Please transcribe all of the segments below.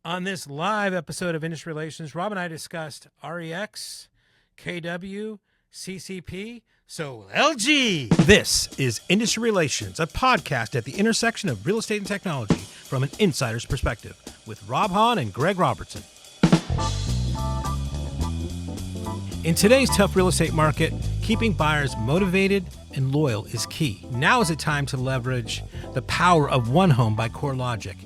On this live episode of Industry Relations, Rob and I discussed REX, KW, CCP, so LG. This is Industry Relations, a podcast at the intersection of real estate and technology from an insider's perspective with Rob Hahn and Greg Robertson. In today's tough real estate market, keeping buyers motivated and loyal is key. Now is the time to leverage the power of One Home by CoreLogic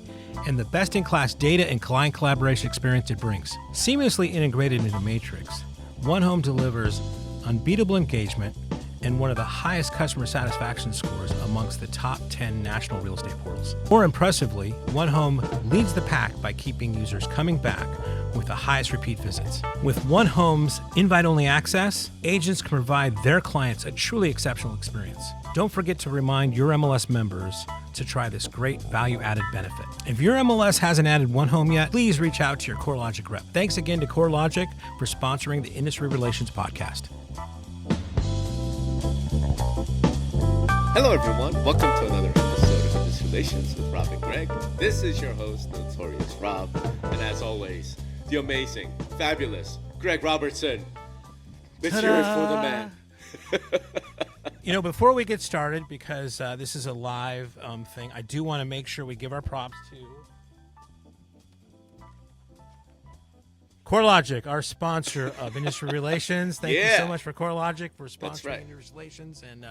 and the best-in-class data and client collaboration experience it brings. Seamlessly integrated into Matrix, One Home delivers unbeatable engagement and one of the highest customer satisfaction scores amongst the top 10 national real estate portals. More impressively, One Home leads the pack by keeping users coming back with the highest repeat visits. With One Home's invite-only access, agents can provide their clients a truly exceptional experience. Don't forget to remind your MLS members to try this great value-added benefit. If your MLS hasn't added One Home yet, please reach out to your CoreLogic rep. Thanks again to CoreLogic for sponsoring the Industry Relations podcast. Hello, everyone. Welcome to another episode of Industry Relations with Rob and Greg. This is your host, Notorious Rob, and as always, the amazing, fabulous Greg Robertson. Let's hear it for the man. You know, before we get started, because this is a live thing, I do want to make sure we give our props to CoreLogic, our sponsor of Industry Relations. Thank you so much for CoreLogic for sponsoring Industry Relations. And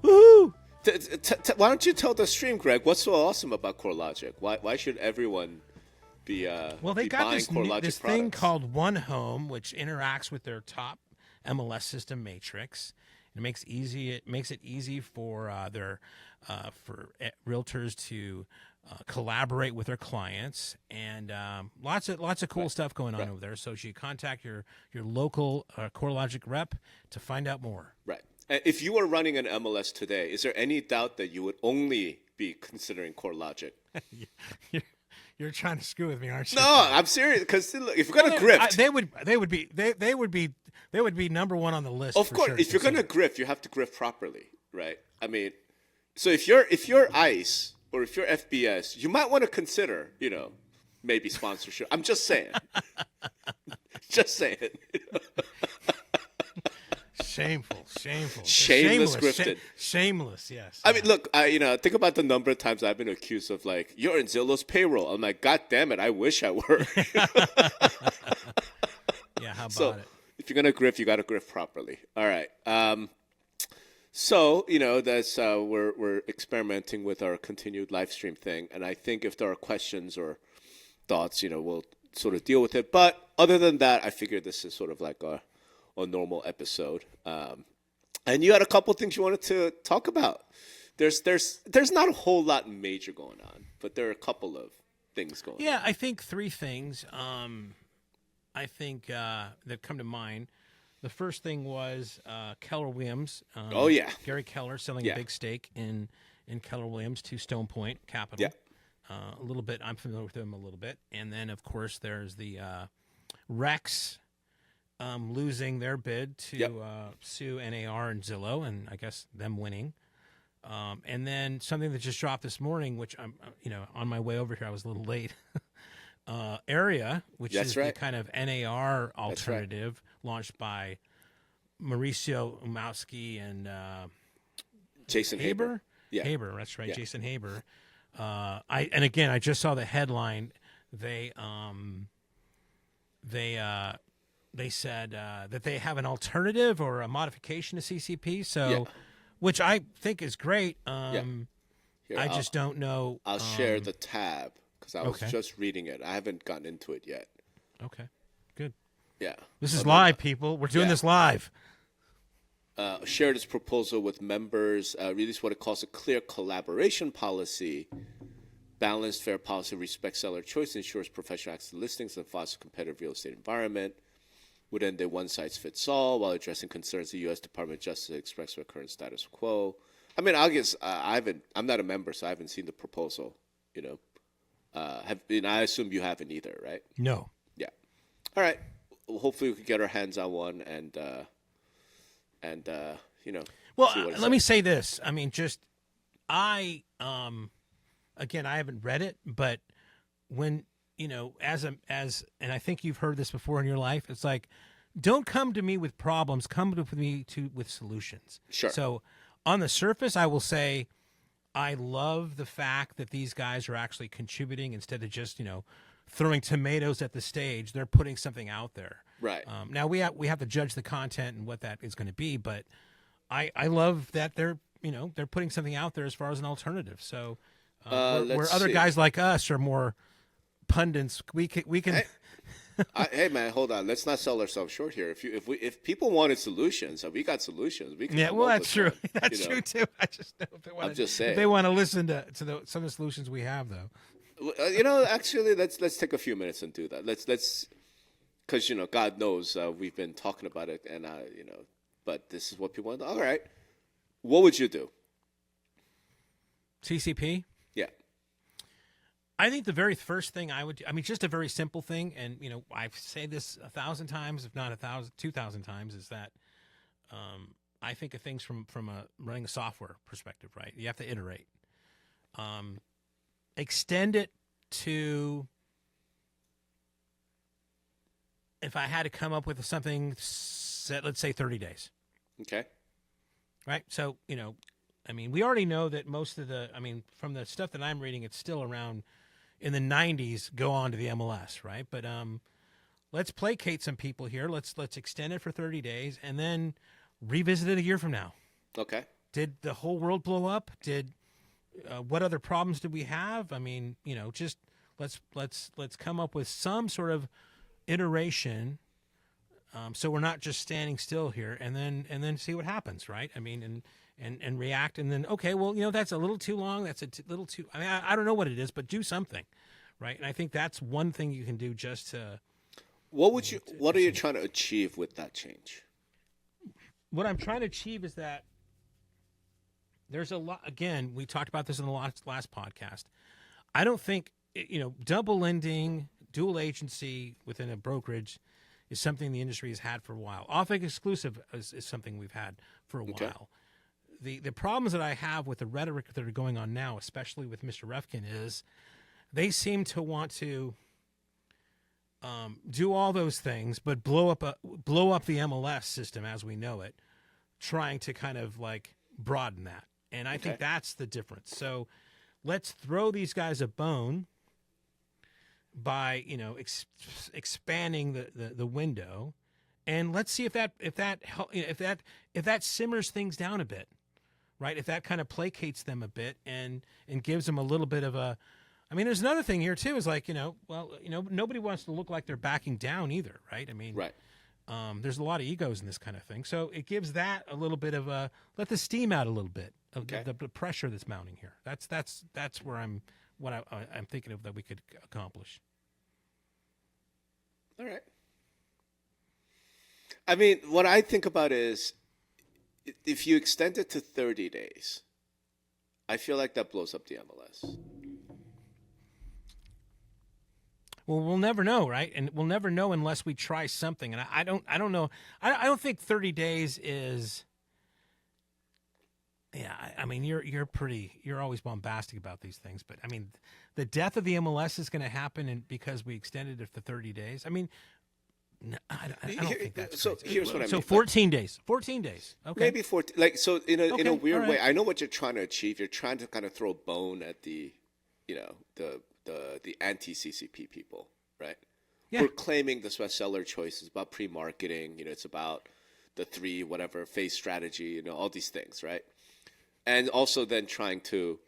woohoo! Why don't you tell the stream, Greg, what's so awesome about CoreLogic? Why should everyone be well, they got this products? Thing called One Home, which interacts with their top MLS system, Matrix. It makes it easy for realtors to collaborate with their clients, and lots of cool stuff going on over there. So you should contact your local CoreLogic rep to find out more. Right. And if you were running an MLS today, is there any doubt that you would only be considering CoreLogic? You're trying to screw with me, aren't you? No, I'm serious. Because if you're gonna grift, they would be number one on the list. Of course, if you're gonna grift, you have to grift properly, right? I mean, so if you're ICE or if you're FBS, you might want to consider, maybe sponsorship. I'm just saying. Just saying. Shameful. Shameless grifted. Shameless, yes. I mean, look, think about the number of times I've been accused of, you're in Zillow's payroll. I'm like, God damn it, I wish I were. Yeah, how about it? If you're going to grift, you got to grift properly. All right. So, that's we're experimenting with our continued live stream thing. And I think if there are questions or thoughts, we'll sort of deal with it. But other than that, I figured this is sort of like a normal episode. And you had a couple things you wanted to talk about. There's not a whole lot major going on, but there are a couple of things going on. Yeah, I think three things I think that come to mind. The first thing was Keller Williams. Gary Keller selling a big stake in Keller Williams to Stone Point Capital. Yeah. A little bit. I'm familiar with them a little bit. And then, of course, there's the Rex losing their bid to sue NAR and Zillow, and I guess them winning. And then something that just dropped this morning, which I'm, on my way over here, I was a little late. Area, which the kind of NAR alternative launched by Mauricio, Umansky, and Jason Haber. Yeah, Haber. That's right, yeah. Jason Haber. I just saw the headline. They said that they have an alternative or a modification to CCP. So, which I think is great. Here, I just don't know. I'll share the tab. Because I was just reading it. I haven't gotten into it yet. Okay, good. Yeah. This is live, people. We're doing this live. Shared its proposal with members, released what it calls a clear collaboration policy, balanced, fair policy, respects seller choice, ensures professional access to listings, and fosters a competitive real estate environment, would end a one-size-fits-all while addressing concerns the U.S. Department of Justice expressed for current status quo. I mean, I guess I'm not a member, so I haven't seen the proposal, I assume you haven't either, right? No. Yeah. All right. Well, hopefully we can get our hands on one and Well, let me say this. I mean, again, I haven't read it, but when and I think you've heard this before in your life, it's like, don't come to me with problems, come to me with solutions. Sure. So on the surface, I will say, I love the fact that these guys are actually contributing instead of just, throwing tomatoes at the stage. They're putting something out there. Right. Now we have to judge the content and what that is going to be, but I love that they're putting something out there as far as an alternative. So where other guys like us are more pundits, we can. Hey man, hold on. Let's not sell ourselves short here. If people wanted solutions, we got solutions. We can. Yeah, well, that's true. That's true too. I just know if they want. I'm just saying. If they want to listen to some of the solutions we have, though. Actually, let's take a few minutes and do that. Let's because God knows we've been talking about it, and but this is what people want. All right, what would you do? TCP. Yeah. I think the very first thing I would do, just a very simple thing, and I've said this 1,000 times, if not 2,000 times, is that I think of things from running a software perspective, right? You have to iterate. Extend it to, if I had to come up with something, let's say 30 days. Okay. Right? So, we already know that most of from the stuff that I'm reading, it's still around in the 90s, go on to the MLS, right? But let's placate some people here. Let's extend it for 30 days and then revisit it a year from now. Okay. Did the whole world blow up? What other problems did we have? Just let's come up with some sort of iteration, so we're not just standing still here, and then see what happens, right? And react, and then okay, well, that's a little too long. That's little too. I don't know what it is, but do something, right? And I think that's one thing you can do just to. What are you trying to achieve with that change? What I'm trying to achieve is that there's a lot. Again, we talked about this in the last podcast. I don't think double ending, dual agency within a brokerage is something the industry has had for a while. Off-Ex exclusive is something we've had for a while. The problems that I have with the rhetoric that are going on now, especially with Mr. Refkin, is they seem to want to do all those things, but blow up the MLS system as we know it, trying to kind of like broaden that. And I think that's the difference. So let's throw these guys a bone by expanding the window, and let's see if that simmers things down a bit, right? If that kind of placates them a bit and gives them a little bit of a. There's another thing here too. Is like nobody wants to look like they're backing down either, right? Right. There's a lot of egos in this kind of thing, so it gives that a little bit of a let the steam out a little bit of the pressure that's mounting here. That's where I'm thinking of that we could accomplish. All right. What I think about is if you extend it to 30 days, I feel like that blows up the MLS. Well, we'll never know, right? And we'll never know unless we try something. And I don't know. I don't think 30 days is. Yeah, you're always bombastic about these things, but the death of the MLS is going to happen, because we extended it for 30 days. No, I don't think that's so. Crazy. Here's what I mean. So 14 days. 14 days. Okay. Maybe 14. In a weird right. way. I know what you're trying to achieve. You're trying to kind of throw a bone at the anti-CCP people, right? Yeah. We're claiming the bestseller choice is about pre-marketing. It's about the 3 phase strategy. All these things, right? And also then trying to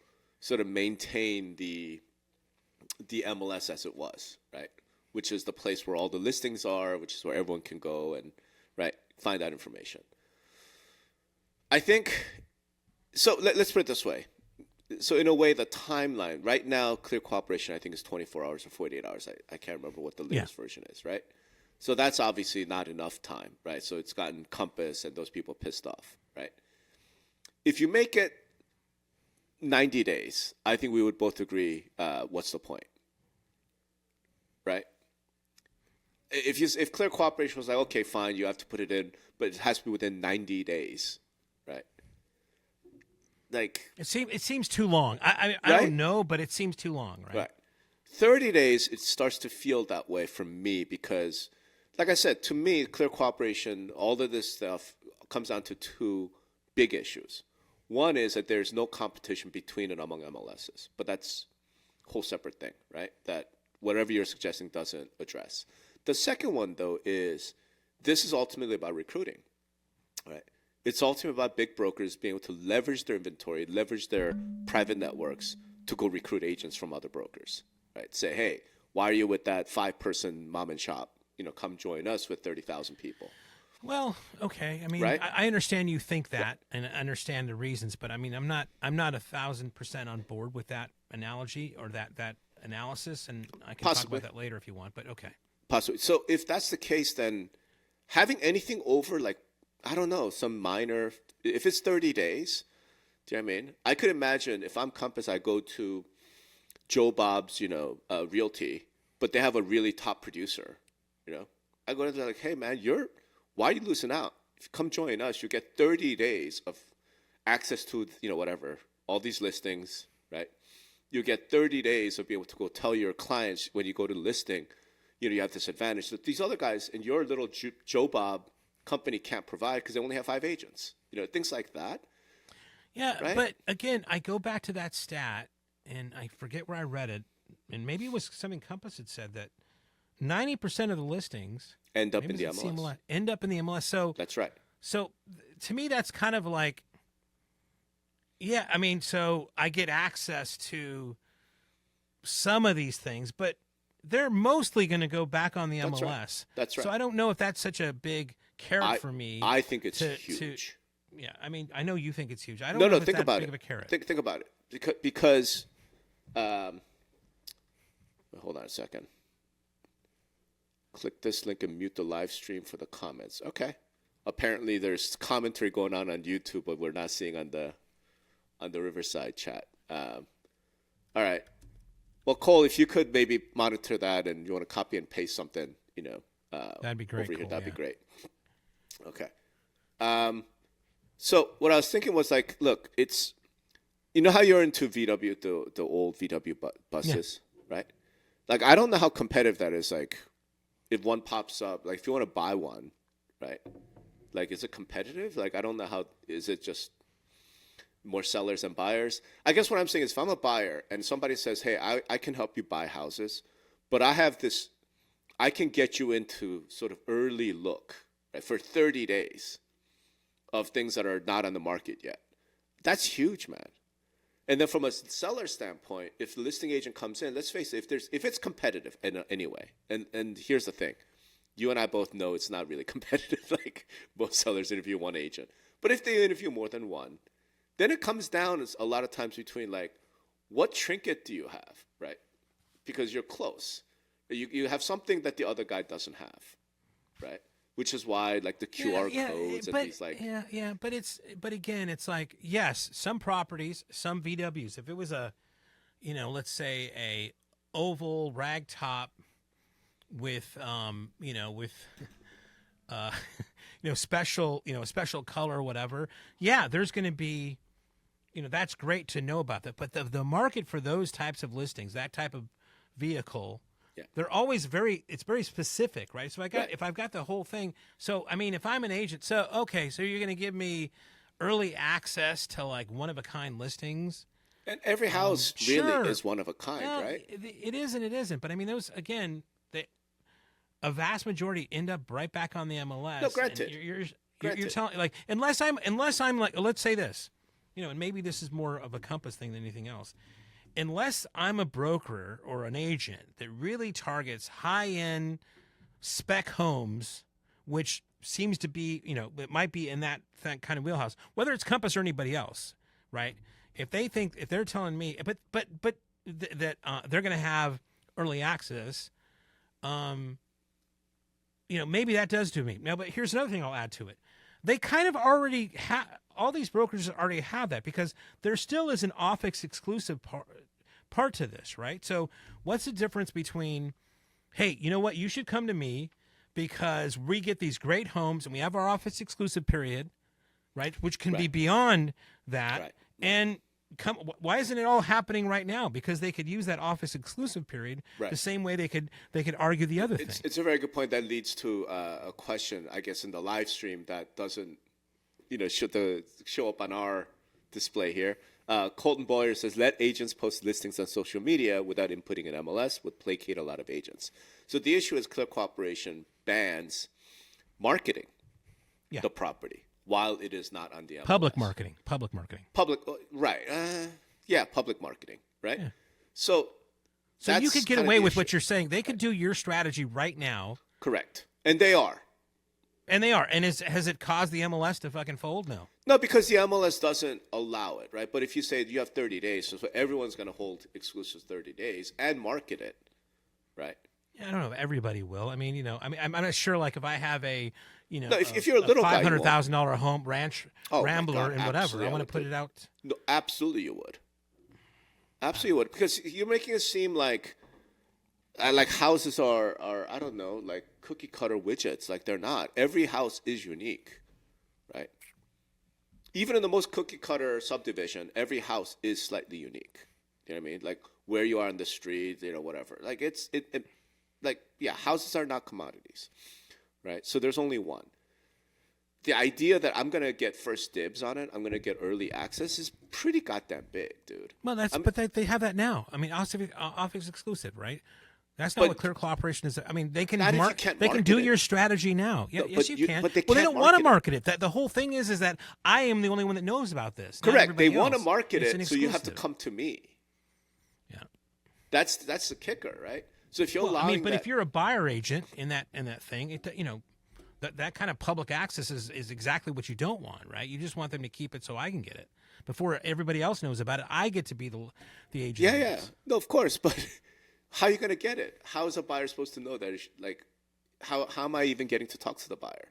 sort of maintain the MLS as it was, right? Which is the place where all the listings are, which is where everyone can go and find that information. I think so. Let's put it this way. So in a way, the timeline right now, clear cooperation, I think is 24 hours or 48 hours. I can't remember what the latest version is, right? So that's obviously not enough time, right? So it's gotten Compass and those people pissed off, right? If you make it 90 days, I think we would both agree. What's the point, right? If clear cooperation was like, okay, fine, you have to put it in, but it has to be within 90 days, right? Like it seems too long. I right? don't know, but it seems too long, right? Right. 30 days, it starts to feel that way for me because, like I said, to me, clear cooperation, all of this stuff comes down to two big issues. One is that there's no competition between and among MLSs, but that's a whole separate thing, right? That whatever you're suggesting doesn't address. The second one, though, is this is ultimately about recruiting, right? It's ultimately about big brokers being able to leverage their inventory, leverage their private networks to go recruit agents from other brokers, right? Say, hey, why are you with that 5-person mom and shop? Come join us with 30,000 people. Well, okay. I mean, right? I understand you think that, and I understand the reasons, but I mean, I'm not 1,000% on board with that analogy or that analysis, and I can Possibly. talk about that later if you want. But okay. Possibly. So if that's the case, then having anything over, like, I don't know, some minor, if it's 30 days, do you know what I mean? I could imagine if I'm Compass, I go to Joe Bob's, Realty, but they have a really top producer, I go to them like, hey, man, why are you losing out? If you come join us, you get 30 days of access to, whatever, all these listings, right? You get 30 days of being able to go tell your clients when you go to the listing, you have this advantage that these other guys in your little Joe Bob company can't provide because they only have 5 agents, things like that. Yeah, right? But again, I go back to that stat, and I forget where I read it, and maybe it was something Compass had said that 90% of the listings end up in the MLS. End up in the MLS. So that's right. So to me, that's kind of like, yeah, I mean, so I get access to some of these things, but they're mostly going to go back on the MLS. Right. That's right. So I don't know if that's such a big carrot for me. I think it's huge. Yeah, I mean, I know you think it's huge. I don't know if think it's about that big it. of a carrot. Think about it. Because hold on a second. Click this link and mute the live stream for the comments. Okay. Apparently there's commentary going on YouTube, but we're not seeing on the Riverside chat. All right. Well, Cole, if you could maybe monitor that and you want to copy and paste something, that'd be great. Over here, that'd be great. Okay. So what I was thinking was like, look, it's, how you're into VW, the old VW buses, right? Like, I don't know how competitive that is. Like, if one pops up, like if you want to buy one, right? Like, is it competitive? Like, I don't know how, is it just more sellers than buyers? I guess what I'm saying is if I'm a buyer and somebody says, hey, I can help you buy houses, but I have this, I can get you into sort of early look, right, for 30 days of things that are not on the market yet. That's huge, man. And then from a seller standpoint, if the listing agent comes in, let's face it, if it's competitive anyway, and here's the thing, you and I both know it's not really competitive, like most sellers interview one agent. But if they interview more than one, then it comes down a lot of times between like, what trinket do you have, right? Because you're close. You have something that the other guy doesn't have, right? Which is why like the QR codes and these like but again, it's like, yes, some properties, some VWs. If it was a, let's say a oval ragtop with special, special color or whatever, yeah, there's going to be, that's great to know about that. But the market for those types of listings, that type of vehicle, they're always very specific, right? So if I've got the whole thing, so I mean, if I'm an agent, so you're going to give me early access to like one of a kind listings, and every house really is one of a kind, right? It is and it isn't, but I mean, those again, a vast majority end up right back on the MLS. No, granted, you're telling like unless I'm like, let's say this, and maybe this is more of a Compass thing than anything else. Unless I'm a broker or an agent that really targets high-end spec homes, which seems to be, it might be in that kind of wheelhouse, whether it's Compass or anybody else, right? If they're telling me, but that they're going to have early access, maybe that does do me. Now, but here's another thing I'll add to it. They kind of already have, all these brokers already have that because there still is an office exclusive part to this, right? So what's the difference between, hey, you know what, you should come to me because we get these great homes and we have our office exclusive period, right? Which can be beyond that. Right. And why isn't it all happening right now? Because they could use that office exclusive period the same way they could argue the other thing. It's a very good point that leads to a question, I guess, in the live stream that doesn't, show up on our display here. Colton Boyer says, let agents post listings on social media without inputting an MLS would placate a lot of agents. So the issue is Clear Cooperation bans marketing the property while it is not on the MLS. Public marketing. Right. Public marketing, right? Yeah. So you could get away with what you're saying. They could do your strategy right now. Correct. And they are. And has it caused the MLS to fucking fold? No. No, because the MLS doesn't allow it, right? But if you say you have 30 days, so everyone's going to hold exclusive 30 days and market it, right? Yeah, I don't know if everybody will. I mean, I'm not sure. Like, if I have a, if you're a little $500,000 home ranch Rambler and whatever, I want to put it out. No, absolutely, you would. Absolutely, you would, because you're making it seem like houses are I don't know, like cookie cutter widgets. Like, they're not. Every house is unique, right? Even in the most cookie cutter subdivision, every house is slightly unique. You know what I mean? Like, where you are on the street, whatever. Like, houses are not commodities, right? So there's only one. The idea that I'm gonna get first dibs on it, I'm gonna get early access, is pretty goddamn big, dude. Well, but they have that now. I mean, office exclusive, right? That's not what Clear Cooperation is. I mean, they can do your strategy now. Yeah, yes, you can. But they don't want to market it. The whole thing is that I am the only one that knows about this. Correct. They want to market it, so you have to come to me. Yeah. That's the kicker, right? So if you're if you're a buyer agent in that thing, that kind of public access is exactly what you don't want, right? You just want them to keep it so I can get it before everybody else knows about it. I get to be the agent. Yeah. No, of course, but how are you going to get it? How is a buyer supposed to know that? How am I even getting to talk to the buyer?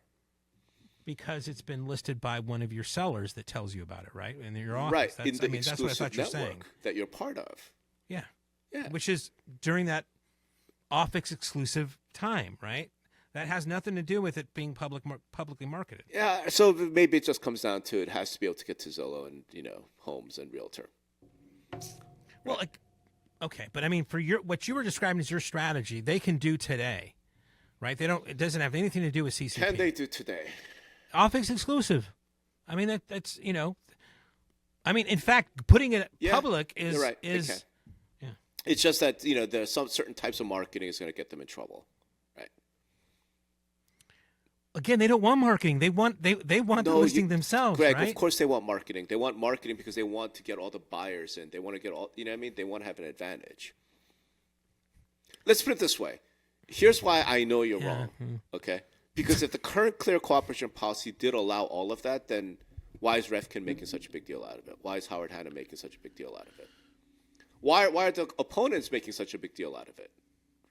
Because it's been listed by one of your sellers that tells you about it, right? In your office. Right. That's what I thought you're saying. That you're part of. Yeah. Yeah. Which is during that office exclusive time, right? That has nothing to do with it being publicly marketed. Yeah. So maybe it just comes down to it has to be able to get to Zillow and Homes and Realtor. Well, okay, but I mean, for what you were describing as your strategy, they can do today, right? It doesn't have anything to do with CCP. Can they do today? Office exclusive. I mean, that's in fact, putting it public is you're right. is. Yeah. It's just that there's some certain types of marketing is going to get them in trouble, right? Again, they don't want marketing. They want the listing themselves, Greg, right? Of course they want marketing. They want marketing because they want to get all the buyers in. They want to get all, you know what I mean? They want to have an advantage. Let's put it this way. Here's why I know you're wrong, okay? Because if the current Clear Cooperation policy did allow all of that, then why is Refkin making such a big deal out of it? Why is Howard Hanna making such a big deal out of it? Why are the opponents making such a big deal out of it,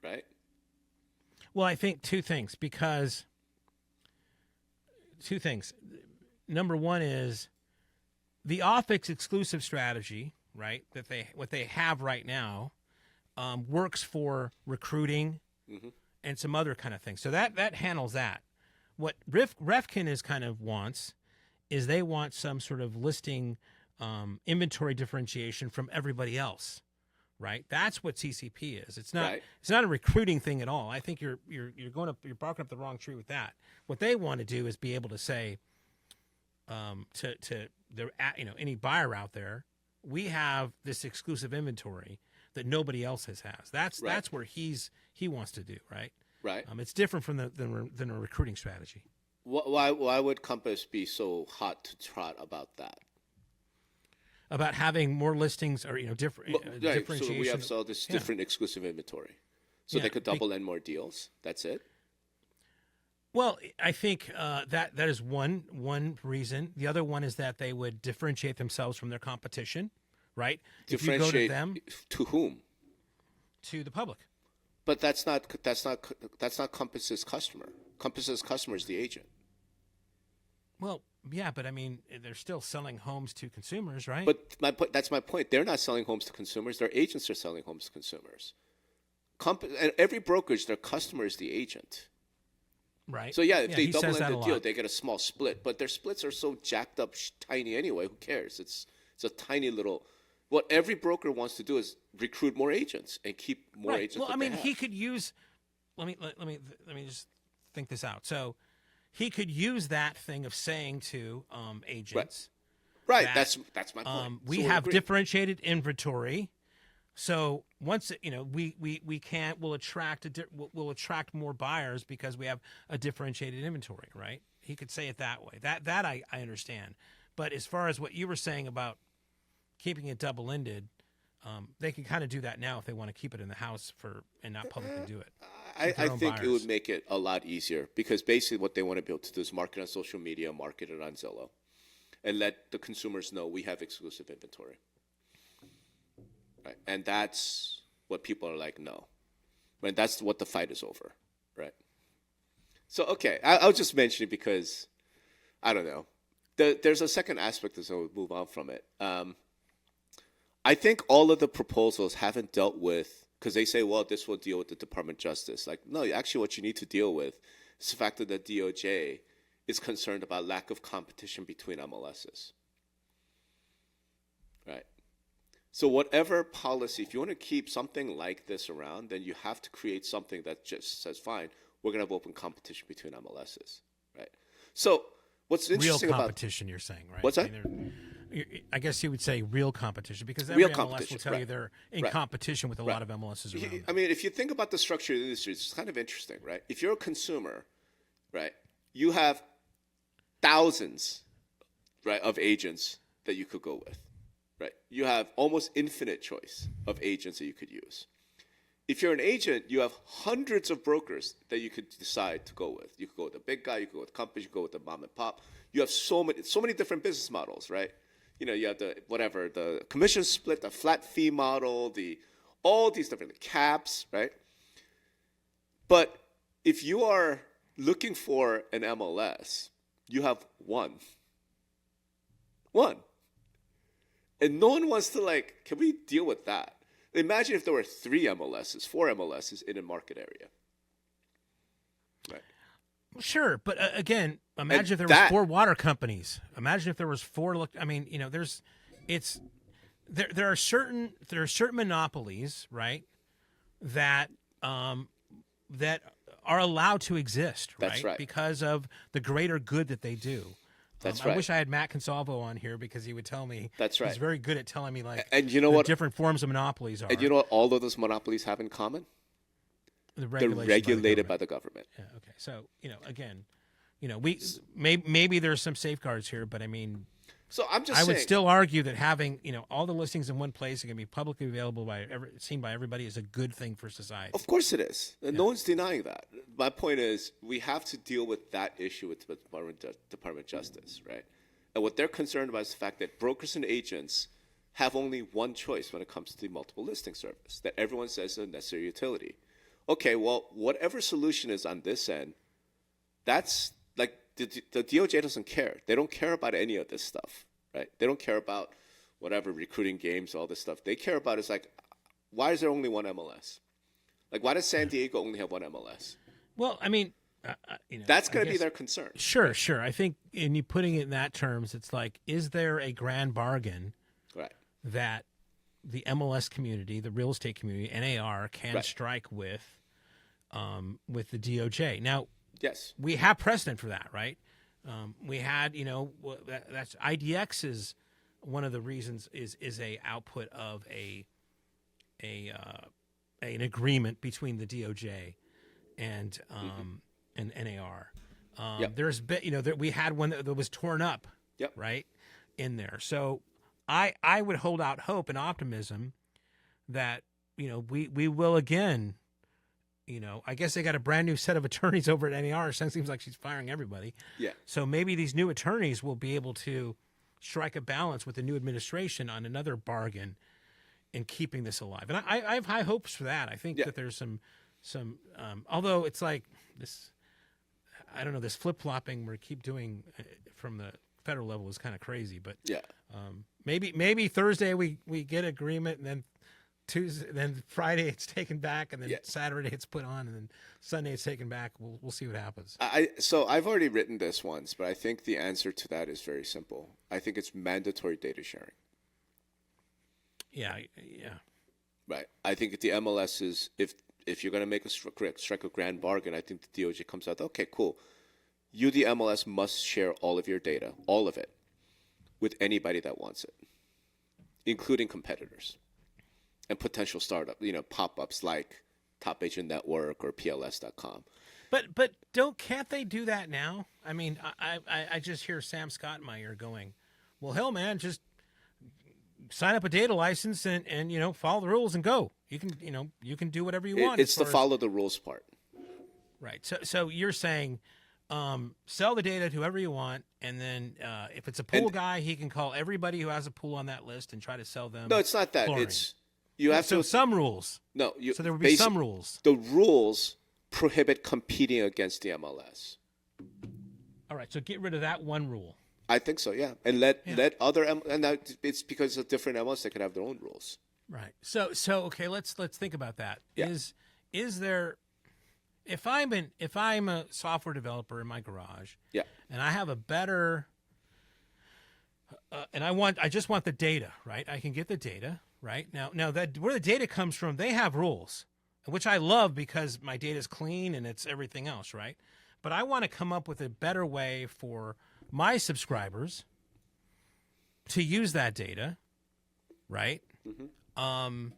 right? Well, I think two things. Number one is the office exclusive strategy, right? What they have right now works for recruiting and some other kind of things. So that handles that. What Refkin is kind of wants is they want some sort of listing inventory differentiation from everybody else, right? That's what CCP is. It's not. Right. It's not a recruiting thing at all. I think you're barking up the wrong tree with that. What they want to do is be able to say to any buyer out there, we have this exclusive inventory that nobody else has. That's where he wants to do, right? Right. It's different from than a recruiting strategy. Why would Compass be so hot to trot about that? About having more listings or differentiation. So we have all this different exclusive inventory, so they could double in more deals. That's it. Well, I think that is one reason. The other one is that they would differentiate themselves from their competition, right? Differentiate if you go to them, to whom? To the public. But that's not Compass's customer. Compass's customer is the agent. Well, yeah, but I mean, they're still selling homes to consumers, right? But that's my point. They're not selling homes to consumers. Their agents are selling homes to consumers. And every brokerage, their customer is the agent. Right. So if they double in the deal, they get a small split. But their splits are so jacked up, tiny anyway. Who cares? It's a tiny little What every broker wants to do is recruit more agents and keep more agents. Well, I mean, he could use. Let me just think this out. So, he could use that thing of saying to agents, right? That's my point. We have differentiated inventory. So once we'll attract more buyers because we have a differentiated inventory, right? He could say it that way. That I understand. But as far as what you were saying about keeping it double-ended, they can kind of do that now if they want to keep it in the house and not publicly do it. I think it would make it a lot easier because basically what they want to be able to do is market on social media, market it on Zillow, and let the consumers know we have exclusive inventory. Right. And that's what people are like, no. Right. That's what the fight is over. Right. So, okay, I'll just mention it because, I don't know. There's a second aspect as I'll move on from it. I think all of the proposals haven't dealt with, because they say, well, this will deal with the Department of Justice. Like, no, actually what you need to deal with is the fact that the DOJ is concerned about lack of competition between MLSs. Right. So whatever policy, if you want to keep something like this around, then you have to create something that just says, fine, we're going to have open competition between MLSs, right? So what's interesting real about competition, you're saying, right? What's that? I guess you would say real competition because Real MLS competition, will tell you they're in competition with a lot of MLSs around them. I mean, if you think about the structure of the industry, it's kind of interesting, right? If you're a consumer, right, you have thousands, right, of agents that you could go with. Right. You have almost infinite choice of agents that you could use. If you're an agent, you have hundreds of brokers that you could decide to go with. You could go with a big guy, you could go with companies, you could go with the mom and pop. You have so many different business models, right? You have the commission split, the flat fee model, all these different caps, right? But if you are looking for an MLS, you have one. And no one wants to can we deal with that? Imagine if there were 3 MLSs, 4 MLSs in a market area. Right. Sure, but again, imagine if there was 4 water companies. Imagine if there was 4. I mean, there are certain monopolies, right? That that are allowed to exist, right? That's right. Because of the greater good that they do. That's right. I wish I had Matt Consalvo on here because he would tell me. That's right. He's very good at telling me and you know what different forms of monopolies are. And you know what all of those monopolies have in common? They're regulated by the government. Yeah. Okay. So again, we maybe there's some safeguards here, but I mean, so I'm just I saying, would still argue that having all the listings in one place and can be publicly available seen by everybody is a good thing for society. Of course it is. And no one's denying that. My point is we have to deal with that issue with the Department of Justice, right? And what they're concerned about is the fact that brokers and agents have only one choice when it comes to the multiple listing service, that everyone says is a necessary utility. Okay, well, whatever solution is on this end, that's like the DOJ doesn't care. They don't care about any of this stuff, right? They don't care about whatever recruiting games, all this stuff. They care about is why is there only one MLS? Why does San Diego only have one MLS? Well, I mean, that's going to be their concern. Sure. I think in you putting it in that terms, it's is there a grand bargain that the MLS community, the real estate community, NAR can strike with the DOJ? Now, yes, we have precedent for that, right? We had, that's IDX is one of the reasons is a output of an agreement between the DOJ and and NAR. There's been, we had one that was torn up, right, in there. So I would hold out hope and optimism that we will again. I guess they got a brand new set of attorneys over at NAR. It seems like she's firing everybody. Yeah. So maybe these new attorneys will be able to strike a balance with the new administration on another bargain in keeping this alive. And I have high hopes for that. I think that there's some although it's this, I don't know, this flip-flopping we keep doing from the federal level is kind of crazy. But maybe Thursday we get agreement, and then Tuesday, then Friday it's taken back, and then Saturday it's put on, and then Sunday it's taken back. We'll see what happens. So I've already written this once, but I think the answer to that is very simple. I think it's mandatory data sharing. Yeah. Right. I think the MLS is, if you're going to make strike a grand bargain, I think the DOJ comes out, okay, cool. You, the MLS, must share all of your data, all of it, with anybody that wants it, including competitors and potential startup, pop-ups like Top Agent Network or PLS.com. But can't they do that now? I mean, I just hear Sam Scott in my ear going, well, hell, man, just sign up a data license and follow the rules and go. You can do whatever you want. It's the follow the rules part. Right. So you're saying sell the data to whoever you want, and then if it's a pool guy, he can call everybody who has a pool on that list and try to sell them. No, it's not that. chlorine. It's you have so to some rules. No, so there would be some rules. The rules prohibit competing against the MLS. All right. So get rid of that one rule. I think so, yeah, and let other and now it's because of different MLS they can have their own rules. Right. So okay, let's think about that. Yeah. Is there, if I'm a software developer in my garage, yeah, and I have a better, and I just want the data, right? I can get the data, right? Now that where the data comes from, they have rules, which I love because my data is clean and it's everything else, right? But I want to come up with a better way for my subscribers to use that data, right? Mm-hmm.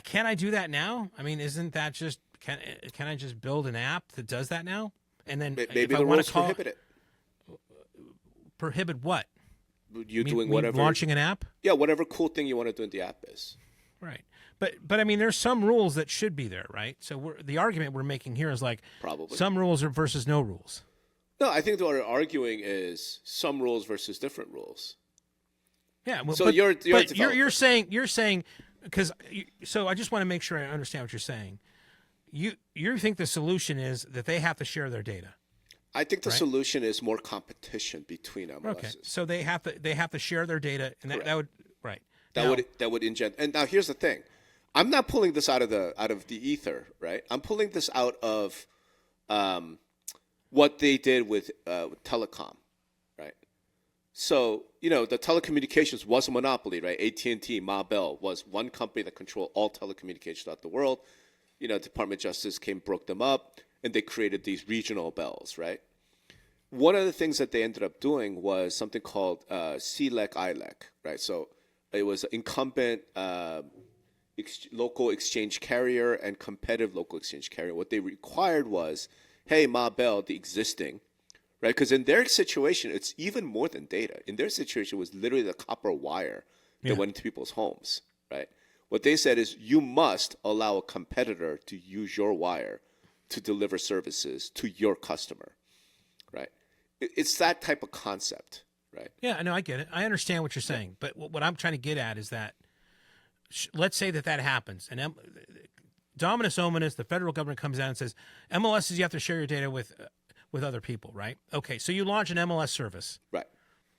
Can I do that now? I mean, isn't that just can I just build an app that does that now? And then maybe the rules prohibit it. Prohibit what? You doing whatever, launching an app? Yeah, whatever cool thing you want to do in the app is. Right. But I mean, there's some rules that should be there, right? So the argument we're making here is like probably some rules versus no rules. No, I think what we're arguing is some rules versus different rules. Yeah. Well, so but you're saying because so I just want to make sure I understand what you're saying. You think the solution is that they have to share their data. I think the solution is more competition between MLSs. Okay. So they have to share their data, and that would right. That would ingest. And now here's the thing. I'm not pulling this out of the ether, right? I'm pulling this out of what they did with telecom, right? So the telecommunications was a monopoly, right? AT&T, Ma Bell was one company that controlled all telecommunications throughout the world. Department of Justice broke them up, and they created these regional bells, right? One of the things that they ended up doing was something called CLEC-ILEC, right? So it was incumbent local exchange carrier and competitive local exchange carrier. What they required was, hey, Ma Bell, the existing, right? Because in their situation, it's even more than data. In their situation, it was literally the copper wire that went into people's homes, right? What they said is you must allow a competitor to use your wire to deliver services to your customer, right? It's that type of concept, right? Yeah, no, I get it. I understand what you're saying. But what I'm trying to get at is that let's say that happens. And Dominus Ominous, the federal government comes out and says, MLSs, you have to share your data with other people, right? Okay, so you launch an MLS service. Right.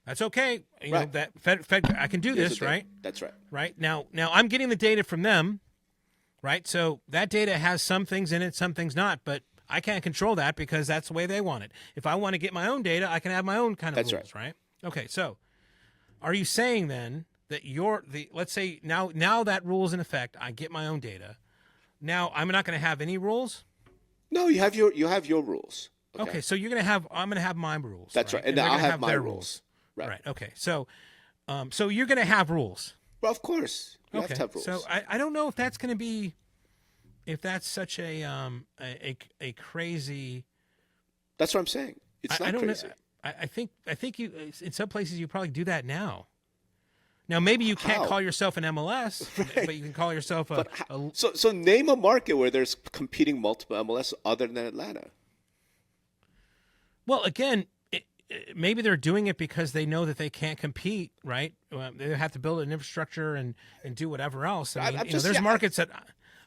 That's okay. You know, that Fed, I can do this, right? That's right. Right. Now I'm getting the data from them, right? So that data has some things in it, some things not, but I can't control that because that's the way they want it. If I want to get my own data, I can have my own kind of rules, right? Okay, so are you saying then that let's say now that rule is in effect, I get my own data. Now I'm not going to have any rules? No, you have your rules. Okay, so I'm going to have my rules. That's right. And I'll have my their rules. Right. Okay. So you're going to have rules. Well, of course. You have to have rules. So I don't know if that's going to be, if that's such a crazy. That's what I'm saying. It's not crazy. I think you in some places you probably do that now. Now maybe you can't call yourself an MLS, but you can call yourself a. So name a market where there's competing multiple MLS other than Atlanta. Well, again, maybe they're doing it because they know that they can't compete, right? They have to build an infrastructure and do whatever else. I mean, there's markets that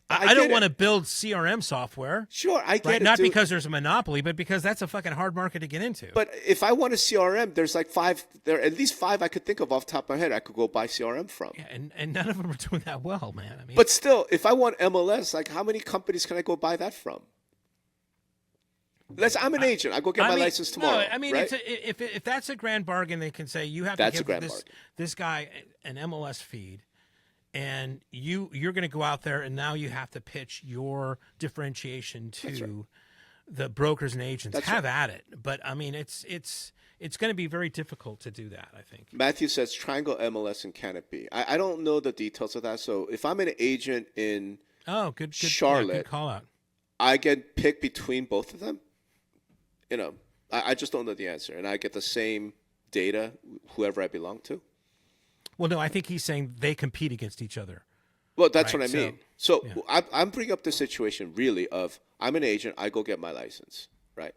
I don't want to build CRM software. Sure, I get right? it. Not because there's a monopoly, but because that's a fucking hard market to get into. But if I want a CRM, there's like at least five I could think of off the top of my head I could go buy CRM from. Yeah, and none of them are doing that well, man. I mean, but still, if I want MLS, like how many companies can I go buy that from? I'm an agent. I go get my license tomorrow. No, I mean, right? if that's a grand bargain, they can say you have That's to give this guy an MLS feed, and you're going to go out there, and now you have to pitch your differentiation to the brokers and agents. Have at it. But I mean, it's going to be very difficult to do that, I think. Matthew says Triangle, MLS, and Canopy. I don't know the details of that. So if I'm an agent in Charlotte, good call out. I get picked between both of them. I just don't know the answer, and I get the same data whoever I belong to. Well, no, I think he's saying they compete against each other. Well, that's what I mean. So I'm bringing up the situation really of I'm an agent. I go get my license, right?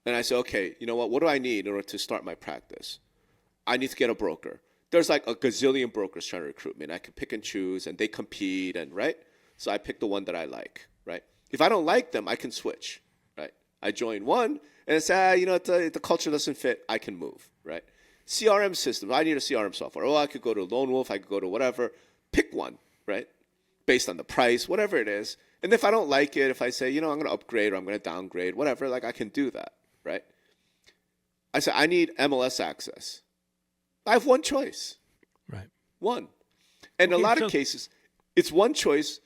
And I say, okay, you know what do I need in order to start my practice? I need to get a broker. There's like a gazillion brokers trying to recruit me, and I can pick and choose, and they compete, and right? So I pick the one that I like, right? If I don't like them, I can switch, right? I join one, and say, the culture doesn't fit, I can move, right? CRM system, I need a CRM software. Oh, I could go to Lone Wolf, I could go to whatever. Pick one, right? Based on the price, whatever it is. And if I don't like it, if I say, I'm going to upgrade or I'm going to downgrade, whatever, like I can do that, right? I say, I need MLS access. I have one choice. Right. One. And in a lot of cases, it's one choice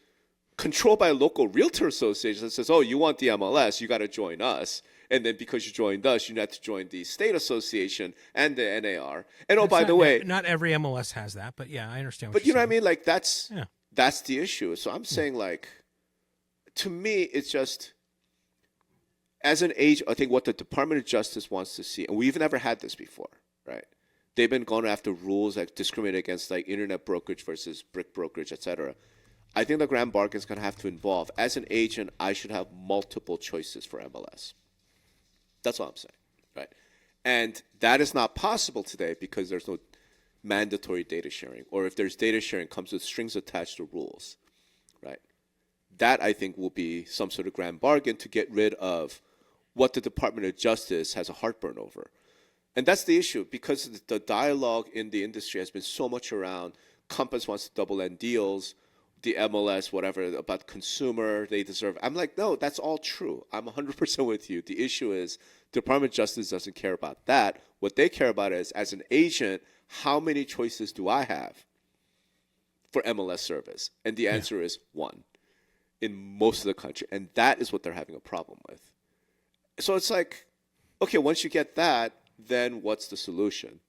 controlled by a local realtor association that says, oh, you want the MLS, you got to join us. And then because you joined us, you have to join the state association and the NAR. And by the way, not every MLS has that, but yeah, I understand. But you know what I mean? Like that's the issue. So I'm saying like, to me, it's just as an agent, I think what the Department of Justice wants to see, and we've never had this before, right? They've been going after rules that discriminate against like internet brokerage versus brick brokerage, et cetera. I think the grand bargain is going to have to involve, as an agent, I should have multiple choices for MLS. That's all I'm saying, right? And that is not possible today because there's no mandatory data sharing, or if there's data sharing, it comes with strings attached to rules, right? That, I think, will be some sort of grand bargain to get rid of what the Department of Justice has a heartburn over. And that's the issue, because the dialogue in the industry has been so much around Compass wants to double-end deals, the MLS, whatever, about consumer, they deserve. I'm like, no, that's all true. I'm 100% with you. The issue is the Department of Justice doesn't care about that. What they care about is, as an agent, how many choices do I have for MLS service? And the answer is one in most of the country. And that is what they're having a problem with. So it's like, okay, once you get that, then what's the solution?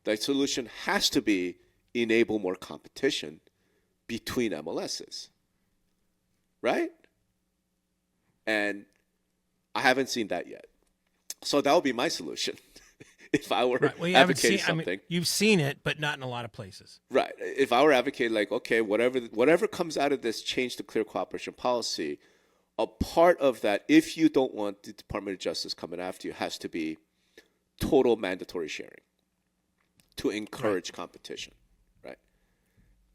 The solution has to be enable more competition between MLSs, right? And I haven't seen that yet. So that would be my solution if I were advocating something. I mean, you've seen it, but not in a lot of places. Right. If I were advocating, like, okay, whatever comes out of this change to clear cooperation policy, a part of that, if you don't want the Department of Justice coming after you, has to be total mandatory sharing to encourage competition.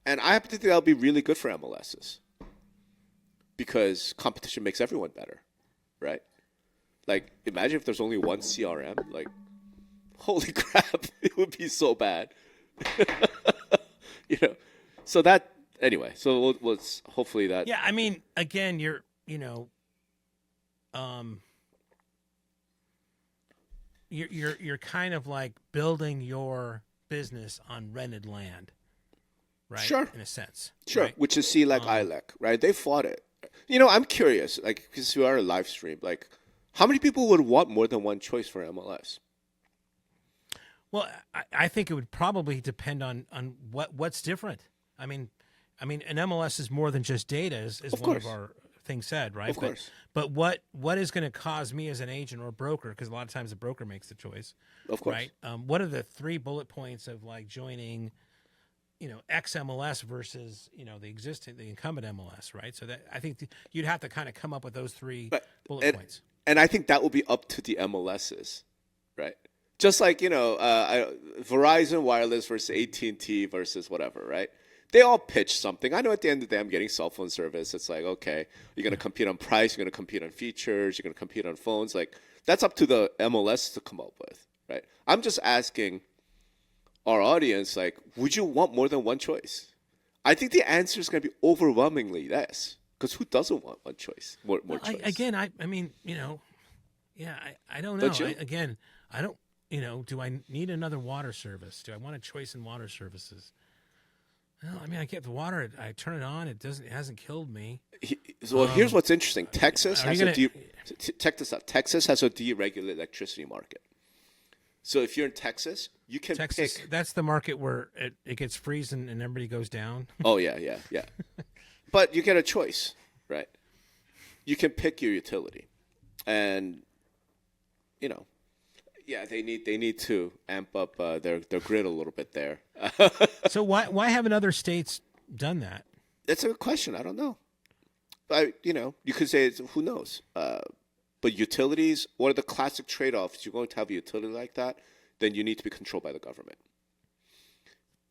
And I happen to think that'll be really good for MLSs because competition makes everyone better, right? Like, imagine if there's only one CRM. Like, holy crap, it would be so bad. So that, anyway, so let's hopefully that. Yeah, I mean, again, you're kind of like building your business on rented land. Right? Sure. In a sense. Sure. Right? Which is CLEC, ILEC, right? They fought it. I'm curious, like, because we are a live stream, like, how many people would want more than one choice for MLS? Well, I think it would probably depend on what's different. I mean, an MLS is more than just data, is one of our things said, right? Of course. But what is going to cause me as an agent or broker, because a lot of times the broker makes the choice. Of course. Right? What are the 3 bullet points of like joining X MLS versus, the incumbent MLS, right? So that I think you'd have to kind of come up with those 3 bullet points. And I think that will be up to the MLSs, right? Just like, Verizon Wireless versus AT&T versus whatever, right? They all pitch something. I know at the end of the day I'm getting cell phone service. It's like, okay, you're going to compete on price, you're going to compete on features, you're going to compete on phones. Like, that's up to the MLS to come up with, right? I'm just asking our audience, like, would you want more than one choice? I think the answer is going to be overwhelmingly yes, Because who doesn't want one choice, more choice? I mean, I don't know. Don't you? I don't, do I need another water service? Do I want a choice in water services? Well, I mean, I get the water, I turn it on, it hasn't killed me. So here's what's interesting. Texas has check this out. Texas has a deregulated electricity market. So if you're in Texas, you can pick. That's the market where it gets freezing and everybody goes down. Oh, yeah. But you get a choice, right? You can pick your utility. And, they need to amp up their grid a little bit there. So why haven't other states done that? That's a good question. I don't know. You could say who knows. But utilities, one of the classic trade-offs, you're going to have a utility like that, then you need to be controlled by the government.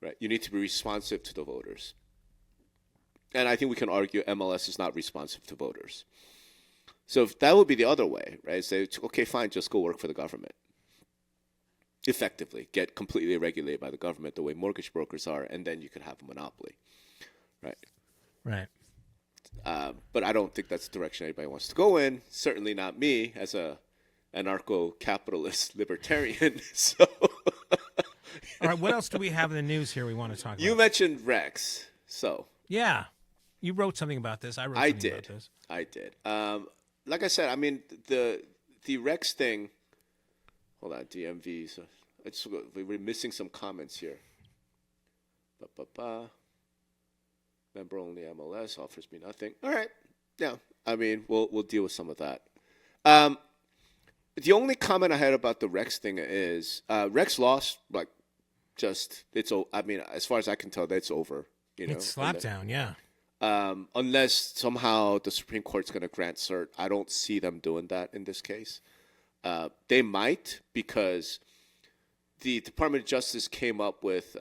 Right? You need to be responsive to the voters. And I think we can argue MLS is not responsive to voters. So if that would be the other way, right? Say, okay, fine, just go work for the government. Effectively, get completely regulated by the government the way mortgage brokers are, and then you could have a monopoly. Right? Right. But I don't think that's the direction anybody wants to go in. Certainly not me as a anarcho-capitalist libertarian. So, all right, what else do we have in the news here we want to talk about? You mentioned Rex. So yeah, you wrote something about this. I wrote something about this. I did. Like I said, I mean the Rex thing. Hold on, DMV. So we're missing some comments here. Member only MLS offers me nothing. All right. Yeah. I mean, we'll deal with some of that. The only comment I had about the Rex thing is Rex lost. I mean, as far as I can tell, that's over. It's slapdown. Yeah. Unless somehow the Supreme Court's going to grant cert, I don't see them doing that in this case. They might, because the Department of Justice came up with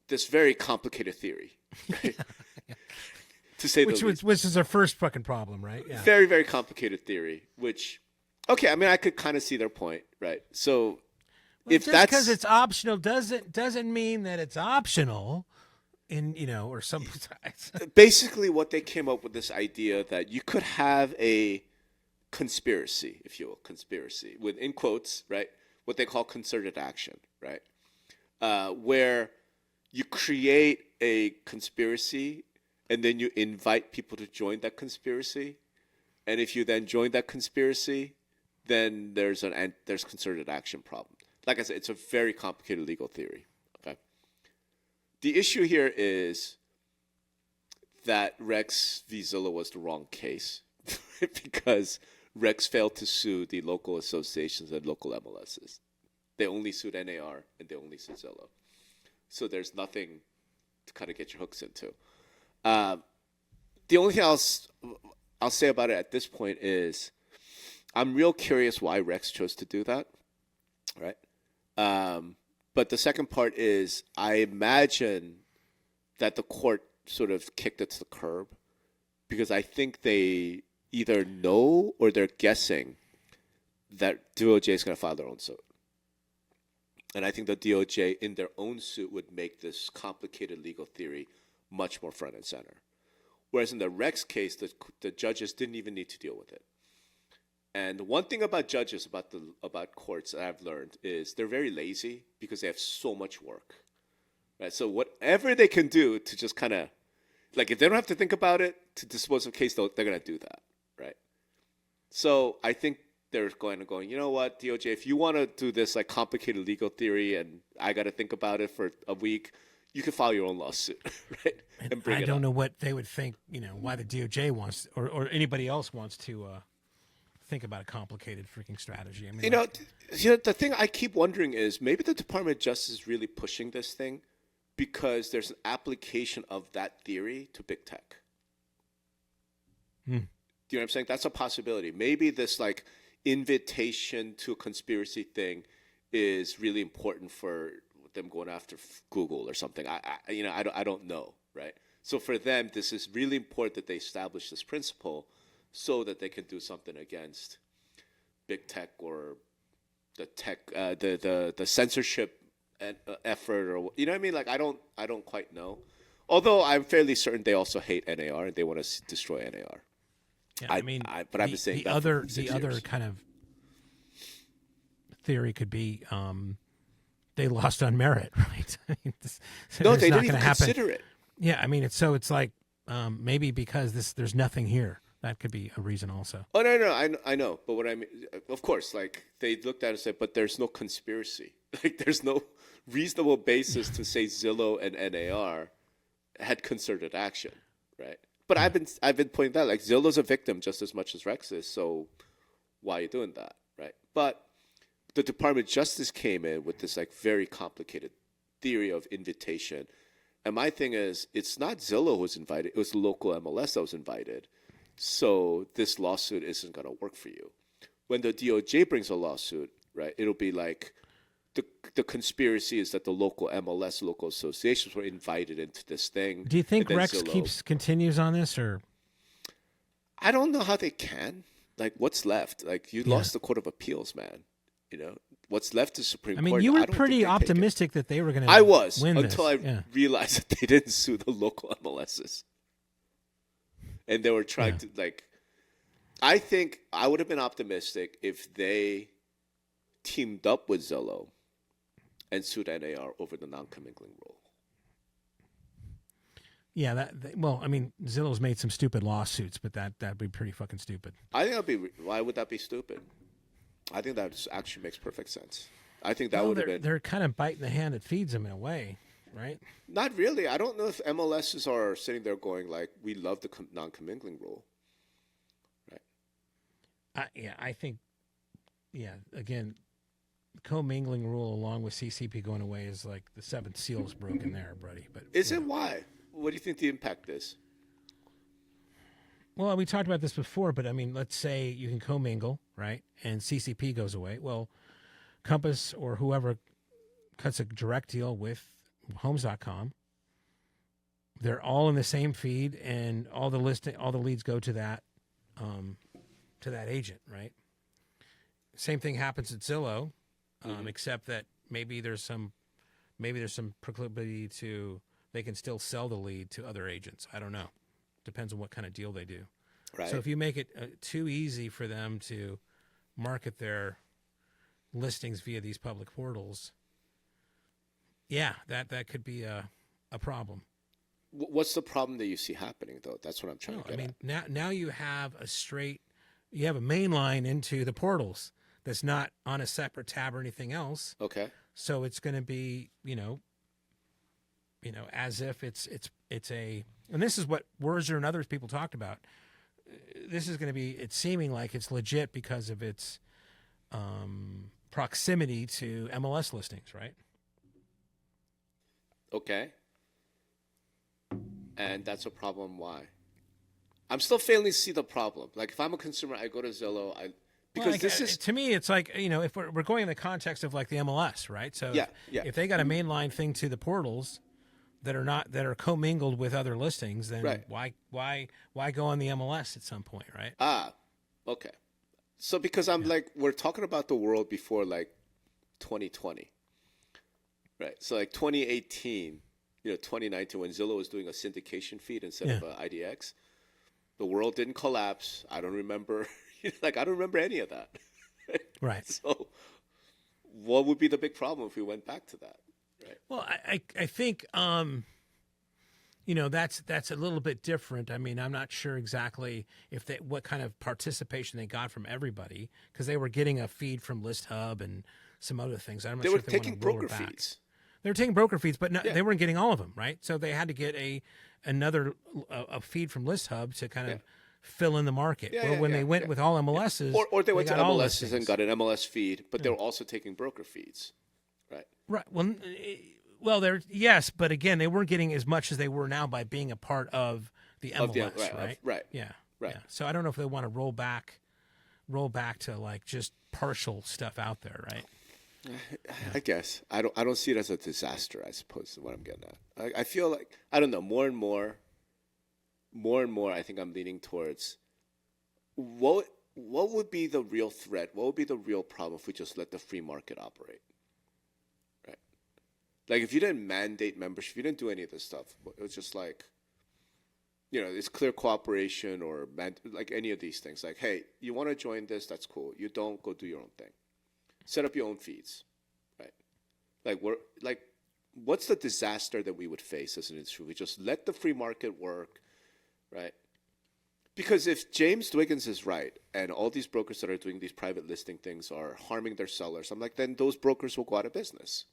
this very complicated theory, right? To say which is our first fucking problem, right? Yeah. Very, very complicated theory. Which, okay, I mean, I could kind of see their point, right? So, if just that's because it's optional doesn't mean that it's optional. Or some basically what they came up with, this idea that you could have a conspiracy, if you will, with, in quotes, right, what they call concerted action, right, where you create a conspiracy and then you invite people to join that conspiracy, and if you then join that conspiracy, then there's concerted action problem. Like I said, it's a very complicated legal theory. Okay. The issue here is that Rex v. Zillow was the wrong case because Rex failed to sue the local associations and local MLSs. They only sued NAR and they only sued Zillow. So there's nothing to kind of get your hooks into. The only thing I'll say about it at this point is I'm real curious why Rex chose to do that, right? But the second part is I imagine that the court sort of kicked it to the curb because I think they either know or they're guessing that DOJ is going to file their own suit. And I think the DOJ in their own suit would make this complicated legal theory much more front and center. Whereas in the Rex case, the judges didn't even need to deal with it. And one thing about judges, about courts that I've learned is they're very lazy because they have so much work. Right? So whatever they can do to just kind of, like if they don't have to think about it to dispose of a case, they're going to do that. Right? So I think they're going, you know what, DOJ, if you want to do this like complicated legal theory and I got to think about it for a week, you can file your own lawsuit, right? And bring it up. I don't know what they would think, why the DOJ wants or anybody else wants to think about a complicated freaking strategy. I mean, the thing I keep wondering is maybe the Department of Justice is really pushing this thing because there's an application of that theory to big tech. Do you know what I'm saying? That's a possibility. Maybe this like invitation to a conspiracy thing is really important for them going after Google or something. I don't know, right? So for them, this is really important that they establish this principle so that they can do something against big tech or the tech, the censorship effort, or you know what I mean? Like I don't quite know. Although I'm fairly certain they also hate NAR and they want to destroy NAR. Yeah, I mean, but I've been saying the that other for 6 the other years. kind of theory could be they lost on merit, right? I mean, No, it's they not didn't even gonna happen. consider it. Yeah, I mean, it's like maybe because there's nothing here. That could be a reason also. Oh no, I know, but what I mean, of course, like they looked at it and said, but there's no conspiracy. Like there's no reasonable basis to say Zillow and NAR had concerted action, right? But I've been pointing out like Zillow's a victim just as much as Rex is, so why are you doing that, right? But the Department of Justice came in with this like very complicated theory of invitation, and my thing is, it's not Zillow who was invited; it was the local MLS that was invited. So this lawsuit isn't going to work for you. When the DOJ brings a lawsuit, right, it'll be like the conspiracy is that the local MLS, local associations were invited into this thing. Do you think Rex Zillow, continues on this, or I don't know how they can. Like, what's left? Like, you lost the Court of Appeals, man. You know, what's left is Supreme Court. I mean, you were pretty optimistic that they were going to. I was win until this. I realized that they didn't sue the local MLSs. And they were trying to, like, I think I would have been optimistic if they teamed up with Zillow and sued NAR over the non-commingling rule. Yeah, well, I mean, Zillow's made some stupid lawsuits, but that'd be pretty fucking stupid. I think why would that be stupid? I think that actually makes perfect sense. I think that would have been. They're kind of biting the hand that feeds them in a way, right? Not really. I don't know if MLSs are sitting there going like, "We love the non-commingling rule." Right. I think. Yeah, again, commingling rule along with CCP going away is like the seventh seal is broken there, buddy. But is it why? What do you think the impact is? Well, we talked about this before, but I mean, let's say you can commingle, right? And CCP goes away. Well, Compass or whoever cuts a direct deal with Homes.com. They're all in the same feed, and all the leads go to that agent, right? Same thing happens at Zillow, except that maybe there's some proclivity to they can still sell the lead to other agents. I don't know. Depends on what kind of deal they do. Right. So if you make it too easy for them to market their listings via these public portals, yeah, that could be a problem. What's the problem that you see happening, though? That's what I'm trying to get at. Now you have you have a main line into the portals that's not on a separate tab or anything else. Okay. So it's going to be, as if it's a, and this is what Werzer and other people talked about. This is going to be, it's seeming like it's legit because of its proximity to MLS listings, right? Okay. And that's a problem. Why? I'm still failing to see the problem. Like, if I'm a consumer, I go to Zillow. To me, it's like, if we're going in the context of like the MLS, right? So if they got a mainline thing to the portals that are commingled with other listings, then why go on the MLS at some point, right? Okay. So because we're talking about the world before like 2020, right? So like 2018, 2019, when Zillow was doing a syndication feed instead of IDX, the world didn't collapse. I don't remember. I don't remember any of that. Right. So what would be the big problem if we went back to that? Right. Well, I think, that's a little bit different. I mean, I'm not sure exactly what kind of participation they got from everybody, because they were getting a feed from ListHub and some other things. I'm not they sure were taking broker feeds. They were taking broker feeds, but they weren't getting all of them, right? So they had to get another feed from ListHub to kind of fill in the market. When they went with all MLSs, or they went to MLSs and got an MLS feed, but they were Yeah. also taking broker feeds, right? Right. Well, yes, but again, they weren't getting as much as they were now by being a part of the MLS, right? Right. Yeah. Right. Yeah. So I don't know if they want to roll back to like just partial stuff out there, right? I guess I don't see it as a disaster. I suppose is what I'm getting at. I feel like I don't know. More and more, I think I'm leaning towards what would be the real threat? What would be the real problem if we just let the free market operate? Right? Like if you didn't mandate membership, if you didn't do any of this stuff, it was just like, it's clear cooperation or like any of these things. Like, hey, you want to join this? That's cool. You don't, go do your own thing. Set up your own feeds, right? Like what's the disaster that we would face as an industry? We just let the free market work, right? Because if James Dwiggins is right and all these brokers that are doing these private listing things are harming their sellers, I'm like, then those brokers will go out of business,